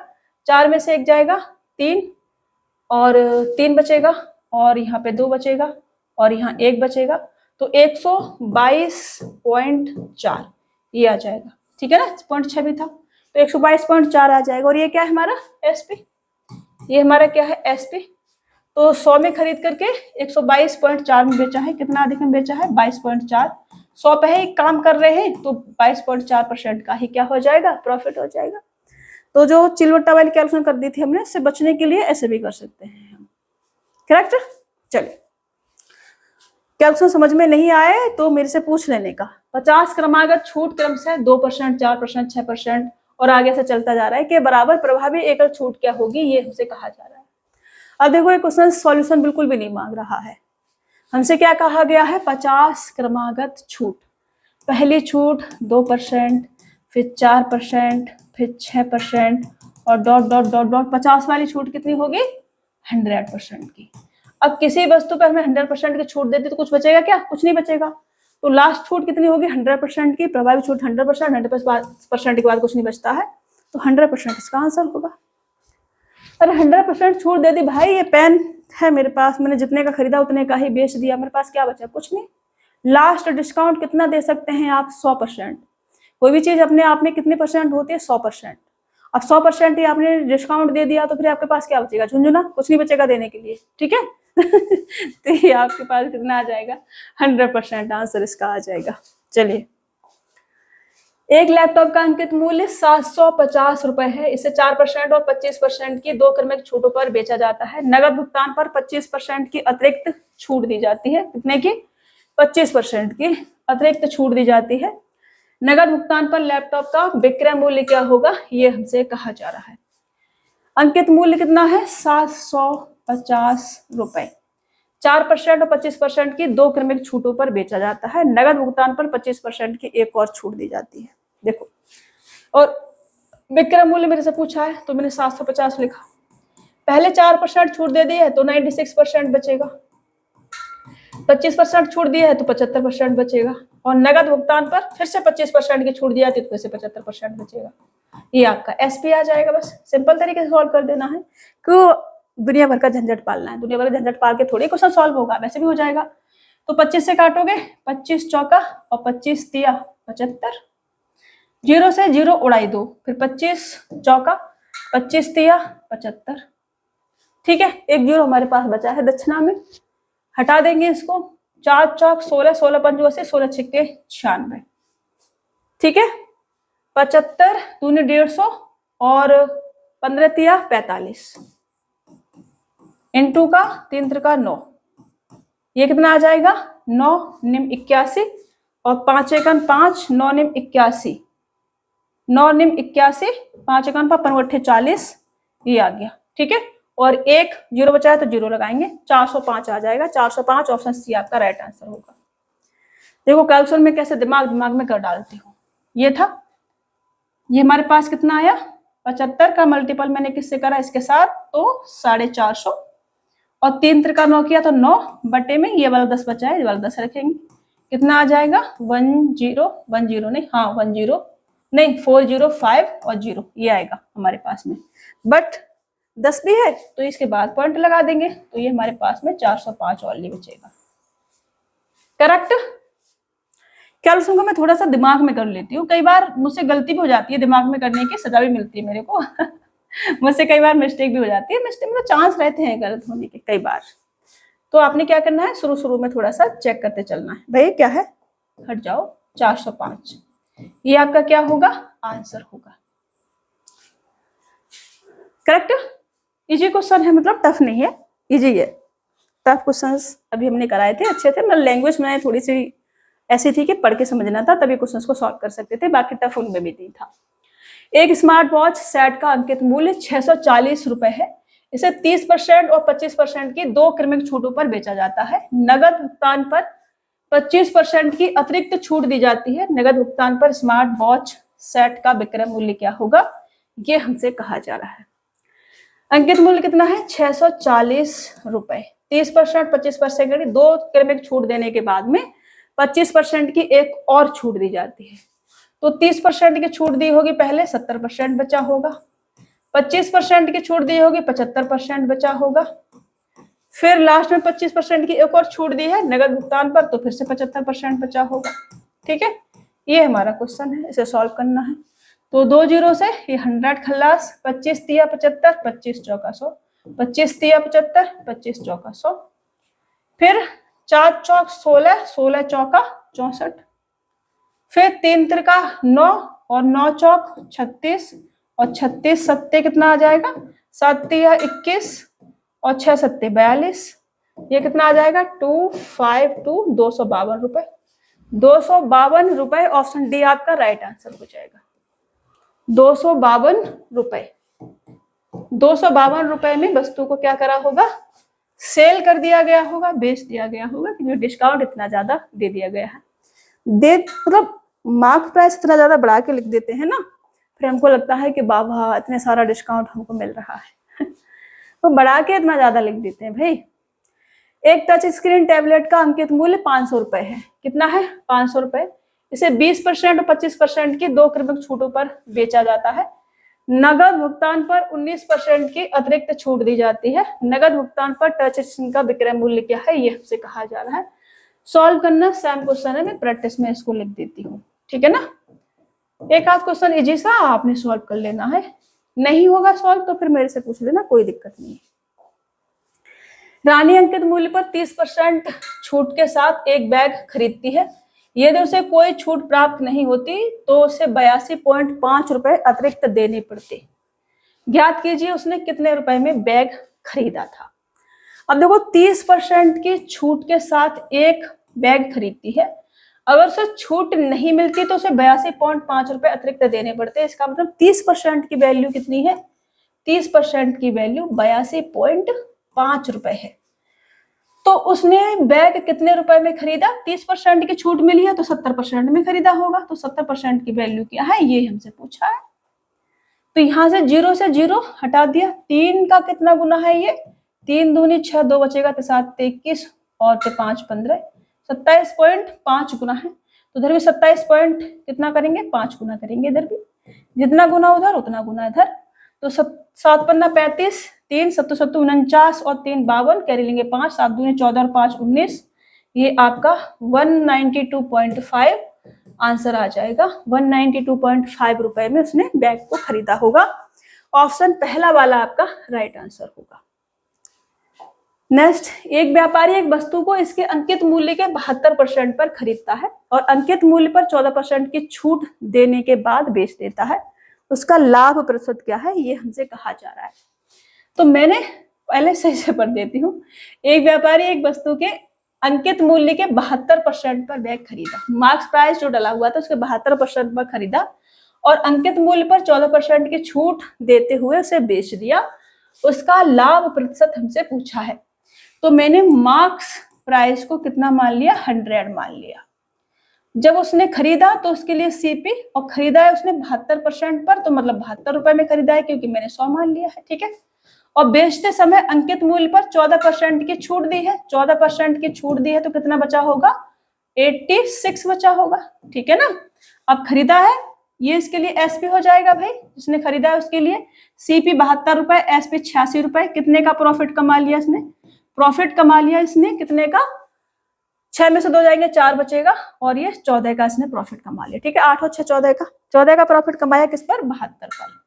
4 में से 1 जाएगा 3, और 3 बचेगा, और यहाँ पे 2 बचेगा, और यहाँ 1 बचेगा, तो 122.4 ये आ जाएगा। ठीक है ना? 0.6 भी था तो 122.4 आ जाएगा। और ये क्या है हमारा? एसपी। ये हमारा क्या है? एसपी। तो 100 में खरीद करके 122.4 में बेचा है। कितना अधिक में बेचा है? 22.4। 100 पे ही काम कर रहे हैं तो 22.4% का ही क्या हो जाएगा? प्रॉफिट हो जाएगा। तो जो चिलवट्टा वाली कैलकुलेशन कर दी थी हमने, इससे बचने के लिए ऐसे भी कर सकते हैं हम। करेक्ट? चलिए, कैलकुलेशन समझ में नहीं आए तो मेरे से पूछ लेने का। 50 क्रमागत छूट क्रम से 2%, 4%, 6% और आगे से चलता जा रहा है कि बराबर प्रभावी एकल छूट क्या होगी, ये हमसे कहा जा रहा है। अब देखो ये क्वेश्चन सॉल्यूशन बिल्कुल भी नहीं मांग रहा है। हमसे क्या कहा गया है? 50 क्रमागत छूट। पहली छूट 2%, फिर 4%, फिर 6%, और डॉट डॉट डॉट डॉट 50 वाली छूट कितनी होगी? 100% की। अब किसी वस्तु पर हमें 100% की छूट देती तो कुछ बचेगा क्या? कुछ नहीं बचेगा। तो लास्ट छूट कितनी होगी? 100% की। प्रभावी छूट 100%, 100% के बाद कुछ नहीं बचता है, तो 100% इसका आंसर होगा। अरे 100% छूट दे दी भाई, ये पेन है मेरे पास, मैंने जितने का खरीदा उतने का ही बेच दिया, मेरे पास क्या बचा? कुछ नहीं। लास्ट डिस्काउंट कितना दे सकते हैं आप? 100%। कोई भी चीज अपने आप में कितने परसेंट होती है? 100%। अब 100% ही आपने डिस्काउंट दे दिया तो फिर आपके पास क्या बचेगा? झुंझुना, कुछ नहीं बचेगा देने के लिए। ठीक है, तो ये आपके पास कितना आ जाएगा, 100% आंसर इसका आ जाएगा। चलिए, एक लैपटॉप का अंकित मूल्य 750 रुपए है। इसे 4% और 25% की दो क्रमिक छूटों पर बेचा जाता है। नगद भुगतान पर 25% की अतिरिक्त छूट दी जाती है। कितने की? 25% की अतिरिक्त छूट दी जाती है। नगद भुगतान पर लैपटॉप का विक्रय मूल्य क्या होगा, ये हमसे कहा जा रहा है। अंकित मूल्य कितना है? 750 रुपए। 4% और 25% की दो क्रमिक छूटों पर बेचा जाता है। नगद भुगतान पर 25% की एक और छूट दी जाती है। देखो, और विक्रय मूल्य मेरे से पूछा है तो मैंने 750 लिखा। पहले 4% छूट दे दी है तो 96% बचेगा, 25% छूट दिया है तो 75% बचेगा, और नगद भुगतान पर फिर से 25% की छूट दिया तो फिर से 75% बचेगा। ये आपका एसपी आ जाएगा। बस सिंपल तरीके से सॉल्व कर देना है, क्यों दुनिया भर का झंझट पालना है। दुनिया भर का झंझट पाल के थोड़ी क्वेश्चन सॉल्व होगा, वैसे भी हो जाएगा। तो 25 से काटोगे, 25 चौका और 25 तिया 75, 0 से 0 उड़ाई दो, फिर 25 चौका 25 तिया 75। ठीक है, एक 0 हमारे पास बचा है दक्षिणा में, हटा देंगे इसको। 4 चौक 16, 16 पंच 80, 16 छिक्के 96। ठीक है, 75 दूनी 150 और 15 तिया 45, इंटू का 3 त्रिका 9, ये कितना आ जाएगा? 9 निम 81 और 5 एकन 5, 9 निम 81, 9 निम 81, 5 एकन 5 40, ये आ गया। ठीक है, और एक 0 बचा है तो 0 लगाएंगे, 405 आ जाएगा। 405 ऑप्शन सी आपका राइट आंसर होगा। देखो कैलकुलेशन में कैसे दिमाग में कर डालती हूँ। ये था, ये हमारे पास कितना आया? 75 का मल्टीपल मैंने किससे करा? इसके साथ, तो 450, और 3 त्रिका 9 किया तो 9 बटे में ये वाला 10 बचा है, ये वाला 10 रखेंगे। कितना आ जाएगा? 10 नहीं, हाँ 10 नहीं 405 और 0, ये आएगा हमारे पास में। बट 10 भी है तो इसके बाद पॉइंट लगा देंगे, तो ये हमारे पास में 405 ओनली बचेगा। करेक्ट। कैलकुलेशन को मैं थोड़ा सा दिमाग में कर लेती हूँ, कई बार मुझसे गलती भी हो जाती है, दिमाग में करने की सजा भी मिलती है मेरे को मुझसे कई बार मिस्टेक भी हो जाती है, मिस्टेक में चांस रहते हैं गलत होने के कई बार। तो आपने क्या करना है, शुरू में थोड़ा सा चेक करते चलना है। भाई क्या है, हट जाओ, 405, ये आपका क्या होगा? आंसर होगा। करेक्ट। इजी क्वेश्चन है, मतलब टफ नहीं है, इजी है। टफ क्वेश्चंस अभी हमने कराए थे, अच्छे थे, मतलब लैंग्वेज में थोड़ी सी ऐसी थी कि पढ़ के समझना था, तभी क्वेश्चंस को सॉल्व कर सकते थे, बाकी टफ उनमें भी नहीं था। एक स्मार्ट वॉच सेट का अंकित मूल्य 640 रुपए है। इसे 30% और 25% की दो क्रमिक छूटों पर बेचा जाता है। नगद भुगतान पर 25% की अतिरिक्त छूट दी जाती है। नगद भुगतान पर स्मार्ट वॉच सेट का विक्रय मूल्य क्या होगा, ये हमसे कहा जा रहा है। अंकित मूल्य कितना है? 640 रुपए। 30% 25% की दो क्रमिक छूट देने के बाद में 25% की एक और छूट दी जाती है। तो 30% की छूट दी होगी पहले, 70% बचा होगा। 25% की छूट दी होगी, 75% बचा होगा। फिर लास्ट में 25% की एक और छूट दी है नगद भुगतान पर, तो फिर से 75% बचा होगा। ठीक है, ये हमारा क्वेश्चन है, इसे सॉल्व करना है। तो 2 0 से ये 100 खल्लास, 25 तिया 75, 25 चौका 100, 25 तिया 75, 25 चौका 100, फिर 4 चौक 16, 16 चौका 64, फिर 3 त्रिका 9 और 9 चौक 36, और 36 सत्ते कितना आ जाएगा? 7 तिया 21 और 6 सत्ते 42, ये कितना आ जाएगा? 252, 252 रुपए। 252 रुपए, ऑप्शन डी आपका राइट आंसर हो जाएगा। 252 रुपए। 252 रुपए में वस्तु को क्या करा होगा? सेल कर दिया गया होगा, बेच दिया गया होगा, क्योंकि डिस्काउंट इतना ज्यादा दे दिया गया है। मतलब मार्क प्राइस इतना ज्यादा बढ़ा के लिख देते हैं ना, फिर हमको लगता है कि बाबा इतने सारा डिस्काउंट हमको मिल रहा है तो बढ़ा के इतना ज्यादा लिख देते हैं भाई। एक टच स्क्रीन टैबलेट का अंकित मूल्य 500 रुपए है। कितना है? 500 रुपए। इसे 20% और 25% की दो क्रमिक छूटों पर बेचा जाता है। नगद भुगतान पर 19% की अतिरिक्त छूट दी जाती है। नगद भुगतान पर टच स्क्रीन का विक्रय मूल्य क्या है, ये हमसे कहा जा रहा है। सॉल्व करना सेम क्वेश्चन है, मैं प्रैक्टिस में इसको लिख देती हूँ, ठीक है ना। एक आध क्वेश्चन इजी सा आपने सॉल्व कर लेना है, नहीं होगा सॉल्व तो फिर मेरे से पूछ लेना, कोई दिक्कत नहीं है। रानी अंकित मूल्य पर 30% छूट के साथ एक बैग खरीदती है। यदि उसे कोई छूट प्राप्त नहीं होती तो उसे 82.5 रुपए अतिरिक्त देने पड़ते। ज्ञात कीजिए उसने कितने रुपए में बैग खरीदा था। अब देखो 30% की छूट के साथ एक बैग खरीदती है, अगर उसे छूट नहीं मिलती तो उसे 82.5 रुपए अतिरिक्त देने पड़ते। इसका मतलब 30% की वैल्यू कितनी है, 30% की वैल्यू 82.5 रुपए है। तो उसने बैग कितने रुपए में खरीदा, 30% की छूट मिली है तो 70% में खरीदा होगा, तो 70% की वैल्यू क्या है ये हमसे पूछा है। तो यहां से 0 से 0 हटा दिया। 3 का कितना गुना है ये, 3 दूनी 6, 2 बचेगा तो 7 21 और 5 15, 27.5 गुना है। तो इधर भी 27 पॉइंट कितना करेंगे, 5 गुना करेंगे। इधर भी जितना गुना उधर उतना गुना इधर। तो 7 पन्ना 35, 3 7 7 49 और 3 52, कैरी लेंगे 5, 7 दूनी 14 और 5 19। ये आपका 192.5 आंसर आ जाएगा। 192.5 रुपए में उसने बैग को खरीदा होगा। ऑप्शन पहला वाला आपका राइट आंसर होगा। नेक्स्ट, एक व्यापारी एक वस्तु को इसके अंकित मूल्य के 72% पर खरीदता है और अंकित मूल्य पर 14% की छूट देने के बाद बेच देता है। उसका लाभ प्रतिशत क्या है ये हमसे कहा जा रहा है। तो मैंने पहले से पढ़ देती हूँ। एक व्यापारी एक वस्तु के अंकित मूल्य के 72% पर बैग खरीदा। मार्क्स प्राइस जो डला हुआ था उसके 72% पर खरीदा और अंकित मूल्य पर 14% की छूट देते हुए उसे बेच दिया। उसका लाभ प्रतिशत हमसे पूछा है। तो मैंने मार्क्स प्राइस को कितना मान लिया, 100 मान लिया। जब उसने खरीदा तो उसके लिए सीपी, और खरीदा है उसने 72% पर, तो मतलब 72 रुपए में खरीदा है क्योंकि मैंने 100 मान लिया है। ठीक है। और बेचते समय अंकित मूल्य पर 14% की छूट दी है। 14% की छूट दी है तो कितना बचा होगा, 86 बचा होगा। ठीक है ना। अब खरीदा है, ये इसके लिए एसपी हो जाएगा भाई, जिसने खरीदा है उसके लिए सीपी 72 रुपए, एसपी 86 रुपए। कितने का प्रॉफिट कमा लिया इसने, प्रॉफिट कमा लिया इसने कितने का, 6 में से 2 जाएंगे 4 बचेगा, और ये 14 का इसने प्रॉफिट कमा लिया। ठीक है, 8 और 6 14 का, 14 का प्रॉफिट कमाया किस पर, 72 पर।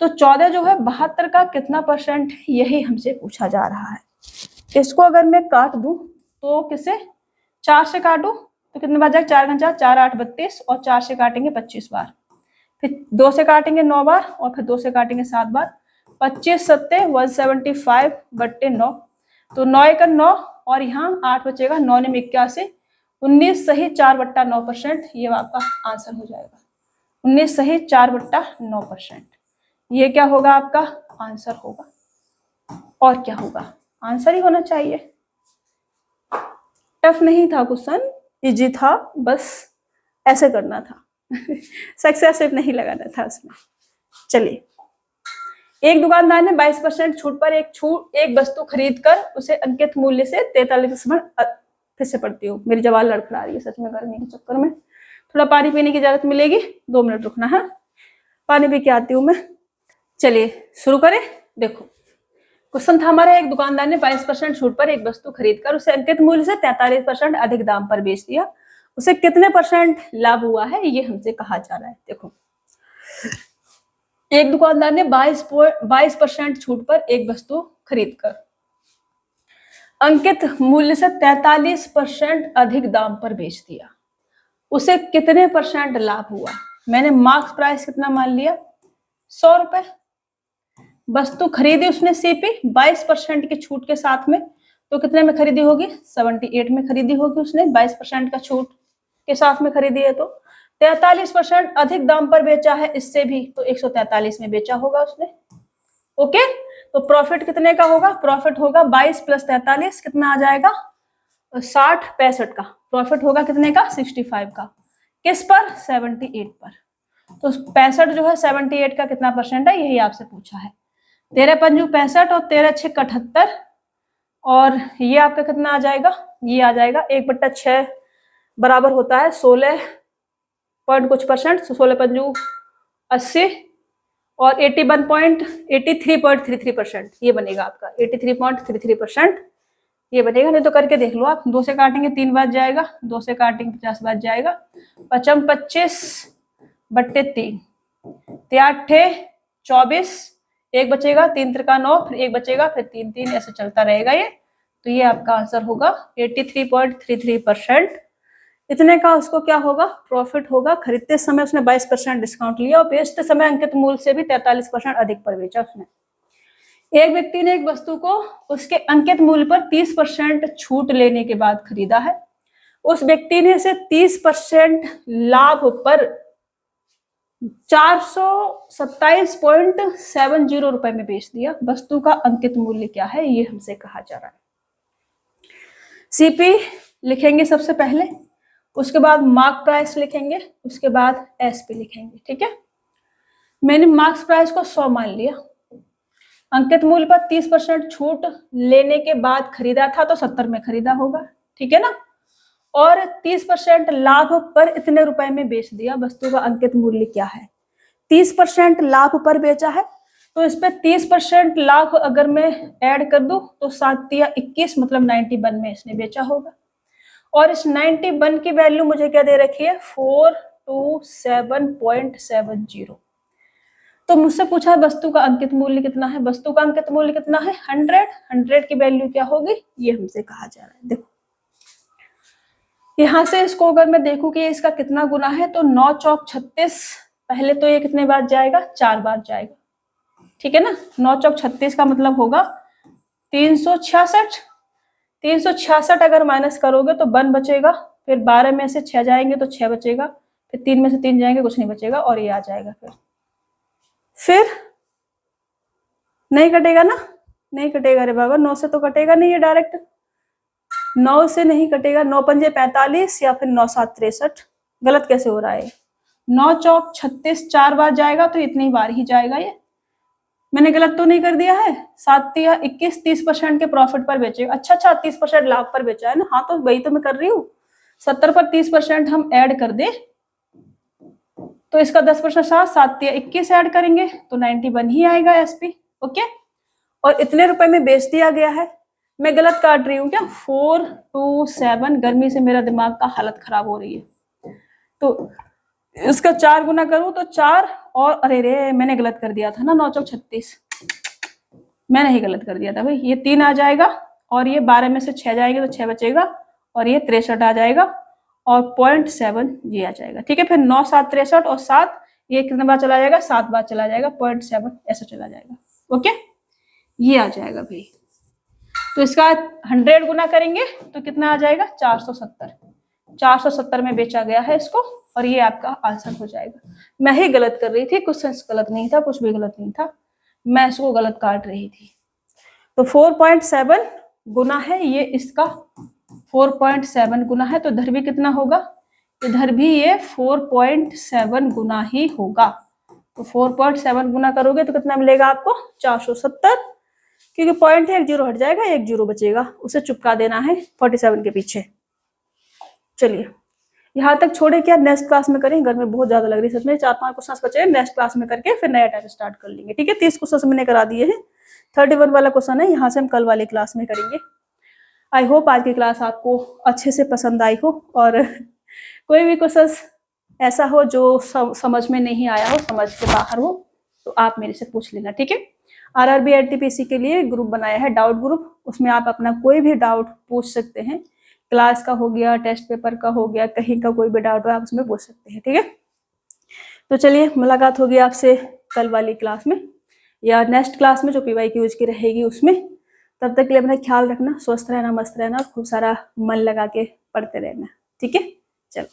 तो 14 जो है 72 का कितना परसेंट है यही हमसे पूछा जा रहा है। इसको अगर मैं काट दूं तो किसे 4 से काटूं तो कितने बार जाएगा, 4 4 4 8 32 और 4 से काटेंगे 25 बार, फिर 2 से काटेंगे 9 बार और फिर 2 से काटेंगे 7 बार। 25 सत्ते 175 बट्टे 9, तो 9 का 9 और यहाँ 8 बचेगा, 9 ने 81, 19 सही 4/9%, ये आपका आंसर हो जाएगा। 19 सही 4/9%, ये क्या होगा आपका आंसर होगा। और क्या होगा, आंसर ही होना चाहिए। टफ नहीं था क्वेश्चन, इजी था, बस ऐसे करना था। सक्सेसिव नहीं लगाना था उसमें। चलिए, एक दुकानदार ने 22% छूट पर एक वस्तु खरीद कर उसे अंकित मूल्य से 43, फिर से पढ़ती हूँ, मेरी जवान लड़खड़ा रही है सच में, गर्मी के चक्कर में। थोड़ा पानी पीने की इजाजत मिलेगी, 2 मिनट रुकना है, पानी पी के आती हूँ मैं। चलिए शुरू करें। देखो क्वेश्चन था हमारा, एक दुकानदार ने 22% छूट पर एक वस्तु खरीद कर उसे अंकित मूल्य से 43% अधिक दाम पर बेच दिया। उसे कितने परसेंट लाभ हुआ है ये हमसे कहा जा रहा है। देखो, एक दुकानदार ने 22% छूट पर एक वस्तु खरीद कर अंकित मूल्य से 43% अधिक दाम पर बेच दिया। उसे कितने परसेंट लाभ हुआ। मैंने मार्क्स प्राइस कितना मान लिया, 100 रुपए। वस्तु खरीदी उसने सीपी 22% की छूट के साथ में, तो कितने में खरीदी होगी, 78 में खरीदी होगी उसने, 22% का छूट के साथ में खरीदी है। तो 43% अधिक दाम पर बेचा है इससे भी, तो 143 में बेचा होगा उसने। ओके, तो प्रॉफिट कितने का होगा, प्रॉफिट होगा 22 + 43 कितना आ जाएगा, 60 65 का प्रॉफिट होगा, कितने का, 65 का। किस पर, 78 पर। तो 65 जो है 78 का कितना परसेंट है यही आपसे पूछा है। 13 पंजू 65 और 13 6 78, और ये आपका कितना आ जाएगा, ये आ जाएगा 1/6 बराबर होता है 16 पॉइंट कुछ परसेंट, 16 पंजू 80 और 83.33%, ये बनेगा आपका 83.33%, ये बनेगा। नहीं तो करके देख लो आप, 2 से काटेंगे 3 बार जाएगा, 2 से काटेंगे 50 बार जाएगा, 55 25/3, 8 24, 1 बचेगा, 3 3 9, फिर 1 बचेगा, फिर 3 3, ऐसे चलता रहेगा ये। तो ये आपका आंसर होगा 83.33%। इतने का उसको क्या होगा, प्रॉफिट होगा। खरीदते समय उसने 22% डिस्काउंट लिया और बेचते समय अंकित मूल्य से भी 43% अधिक पर बेचा उसने। एक व्यक्ति ने एक वस्तु को उसके अंकित मूल्य पर 30% छूट लेने के बाद खरीदा है। उस व्यक्ति ने इसे 30% लाभ पर 427.70 रुपए में बेच दिया। वस्तु का अंकित मूल्य क्या है, ये हमसे कहा जा रहा है। सीपी लिखेंगे सबसे पहले, उसके बाद मार्क प्राइस लिखेंगे, उसके बाद एसपी लिखेंगे। ठीक है, मैंने मार्क्स प्राइस को 100 मान लिया, अंकित मूल्य पर 30% छूट लेने के बाद खरीदा था तो 70 में खरीदा होगा। ठीक है ना, और 30% लाभ पर इतने रुपए में बेच दिया। वस्तु का अंकित मूल्य क्या है, 30% लाभ पर बेचा है, तो इस पे 30% लाभ अगर मैं ऐड कर दूं तो 7 या 21 मतलब 91 में इसने बेचा होगा। और इस 91 की वैल्यू मुझे क्या दे रखी है, 427.70। तो मुझसे पूछा वस्तु का अंकित मूल्य कितना है, वस्तु का अंकित मूल्य कितना है 100 की वैल्यू क्या होगी, ये हमसे कहा जा रहा है। देखो यहां से इसको अगर मैं देखूं कि इसका कितना गुना है, तो 9 चौक 36, पहले तो ये कितने बार जाएगा, 4 बार जाएगा। ठीक है ना, 9 चौक 36 का मतलब होगा 366। 366 अगर माइनस करोगे तो 1 बचेगा, फिर 12 में से 6 जाएंगे तो 6 बचेगा, फिर 3 में से 3 जाएंगे कुछ नहीं बचेगा और ये आ जाएगा। फिर नहीं कटेगा ना, नहीं कटेगा रे बाबा, 9 से तो कटेगा नहीं, ये डायरेक्ट 9 से नहीं कटेगा। 9 पंजे 45 या फिर 9 7 63। गलत कैसे हो रहा है, 9 चौक 36 4 बार जाएगा तो इतनी बार ही जाएगा। ये मैंने गलत तो नहीं कर दिया है, 7 या 21 30% के प्रॉफिट पर बेचेगा। अच्छा 30% लाभ पर बेचा है ना, हाँ तो वही तो मैं कर रही हूँ। 70 पर 30% हम ऐड कर दे तो इसका 10% 7 या 21 ऐड करेंगे तो 91 ही आएगा एसपी। ओके, और इतने रुपए में बेच दिया गया है। मैं गलत काट रही हूँ क्या, 427, गर्मी से मेरा दिमाग का हालत खराब हो रही है, तो इसका 4 गुना करूं तो 4 और अरे रे मैंने गलत कर दिया था ना, 9 चौक 36 मैंने ही गलत कर दिया था भाई। ये 3 आ जाएगा और ये 12 में से 6 जाएंगे तो 6 बचेगा और ये 63 आ जाएगा और 0.7 ये आ जाएगा। ठीक है, फिर 9 7 63 और 7 ये कितने बार चला जाएगा, 7 बार चला जाएगा, 0.7 ऐसा चला जाएगा। ओके, ये आ जाएगा भाई। तो इसका 100 गुना करेंगे तो कितना आ जाएगा, 470। 470 में बेचा गया है इसको और ये आपका आंसर हो जाएगा। मैं ही गलत कर रही थी, क्वेश्चन गलत नहीं था, कुछ भी गलत नहीं था, मैं इसको गलत काट रही थी। तो 4.7 गुना है ये, इसका 4.7 गुना है, तो इधर भी कितना होगा, इधर भी ये 4.7 गुना ही होगा। तो 4.7 गुना करोगे तो कितना मिलेगा आपको, 470, क्योंकि पॉइंट है, 1 जीरो हट जाएगा, 1 जीरो बचेगा, उसे चिपका देना है 47 के पीछे। चलिए यहाँ तक छोड़े क्या, नेक्स्ट क्लास में करें, गर्मी बहुत ज्यादा लग रही है सच में। 4-5 क्वेश्चन बचे, नेक्स्ट क्लास में करके फिर नया टाइप स्टार्ट कर लेंगे। ठीक है, 30 क्वेश्चन मैंने करा दिए हैं, 31 वाला क्वेश्चन है, यहाँ से हम कल वाली क्लास में करेंगे। आई होप आज की क्लास आपको अच्छे से पसंद आई हो, और कोई भी क्वेश्चन ऐसा हो जो समझ में नहीं आया हो, समझ के बाहर हो, तो आप मेरे से पूछ लेना। ठीक है, आरआरबी एनटीपीसी के लिए ग्रुप बनाया है, डाउट ग्रुप, उसमें आप अपना कोई भी डाउट पूछ सकते हैं। क्लास का हो गया, टेस्ट पेपर का हो गया, कहीं का कोई भी डाउट हो आप उसमें पूछ सकते हैं। ठीक है, तो चलिए मुलाकात होगी आपसे कल वाली क्लास में या नेक्स्ट क्लास में जो PYQs की रहेगी उसमें। तब तक के लिए अपना ख्याल रखना, स्वस्थ रहना, मस्त रहना और खूब सारा मन लगा के पढ़ते रहना। ठीक है, चलो।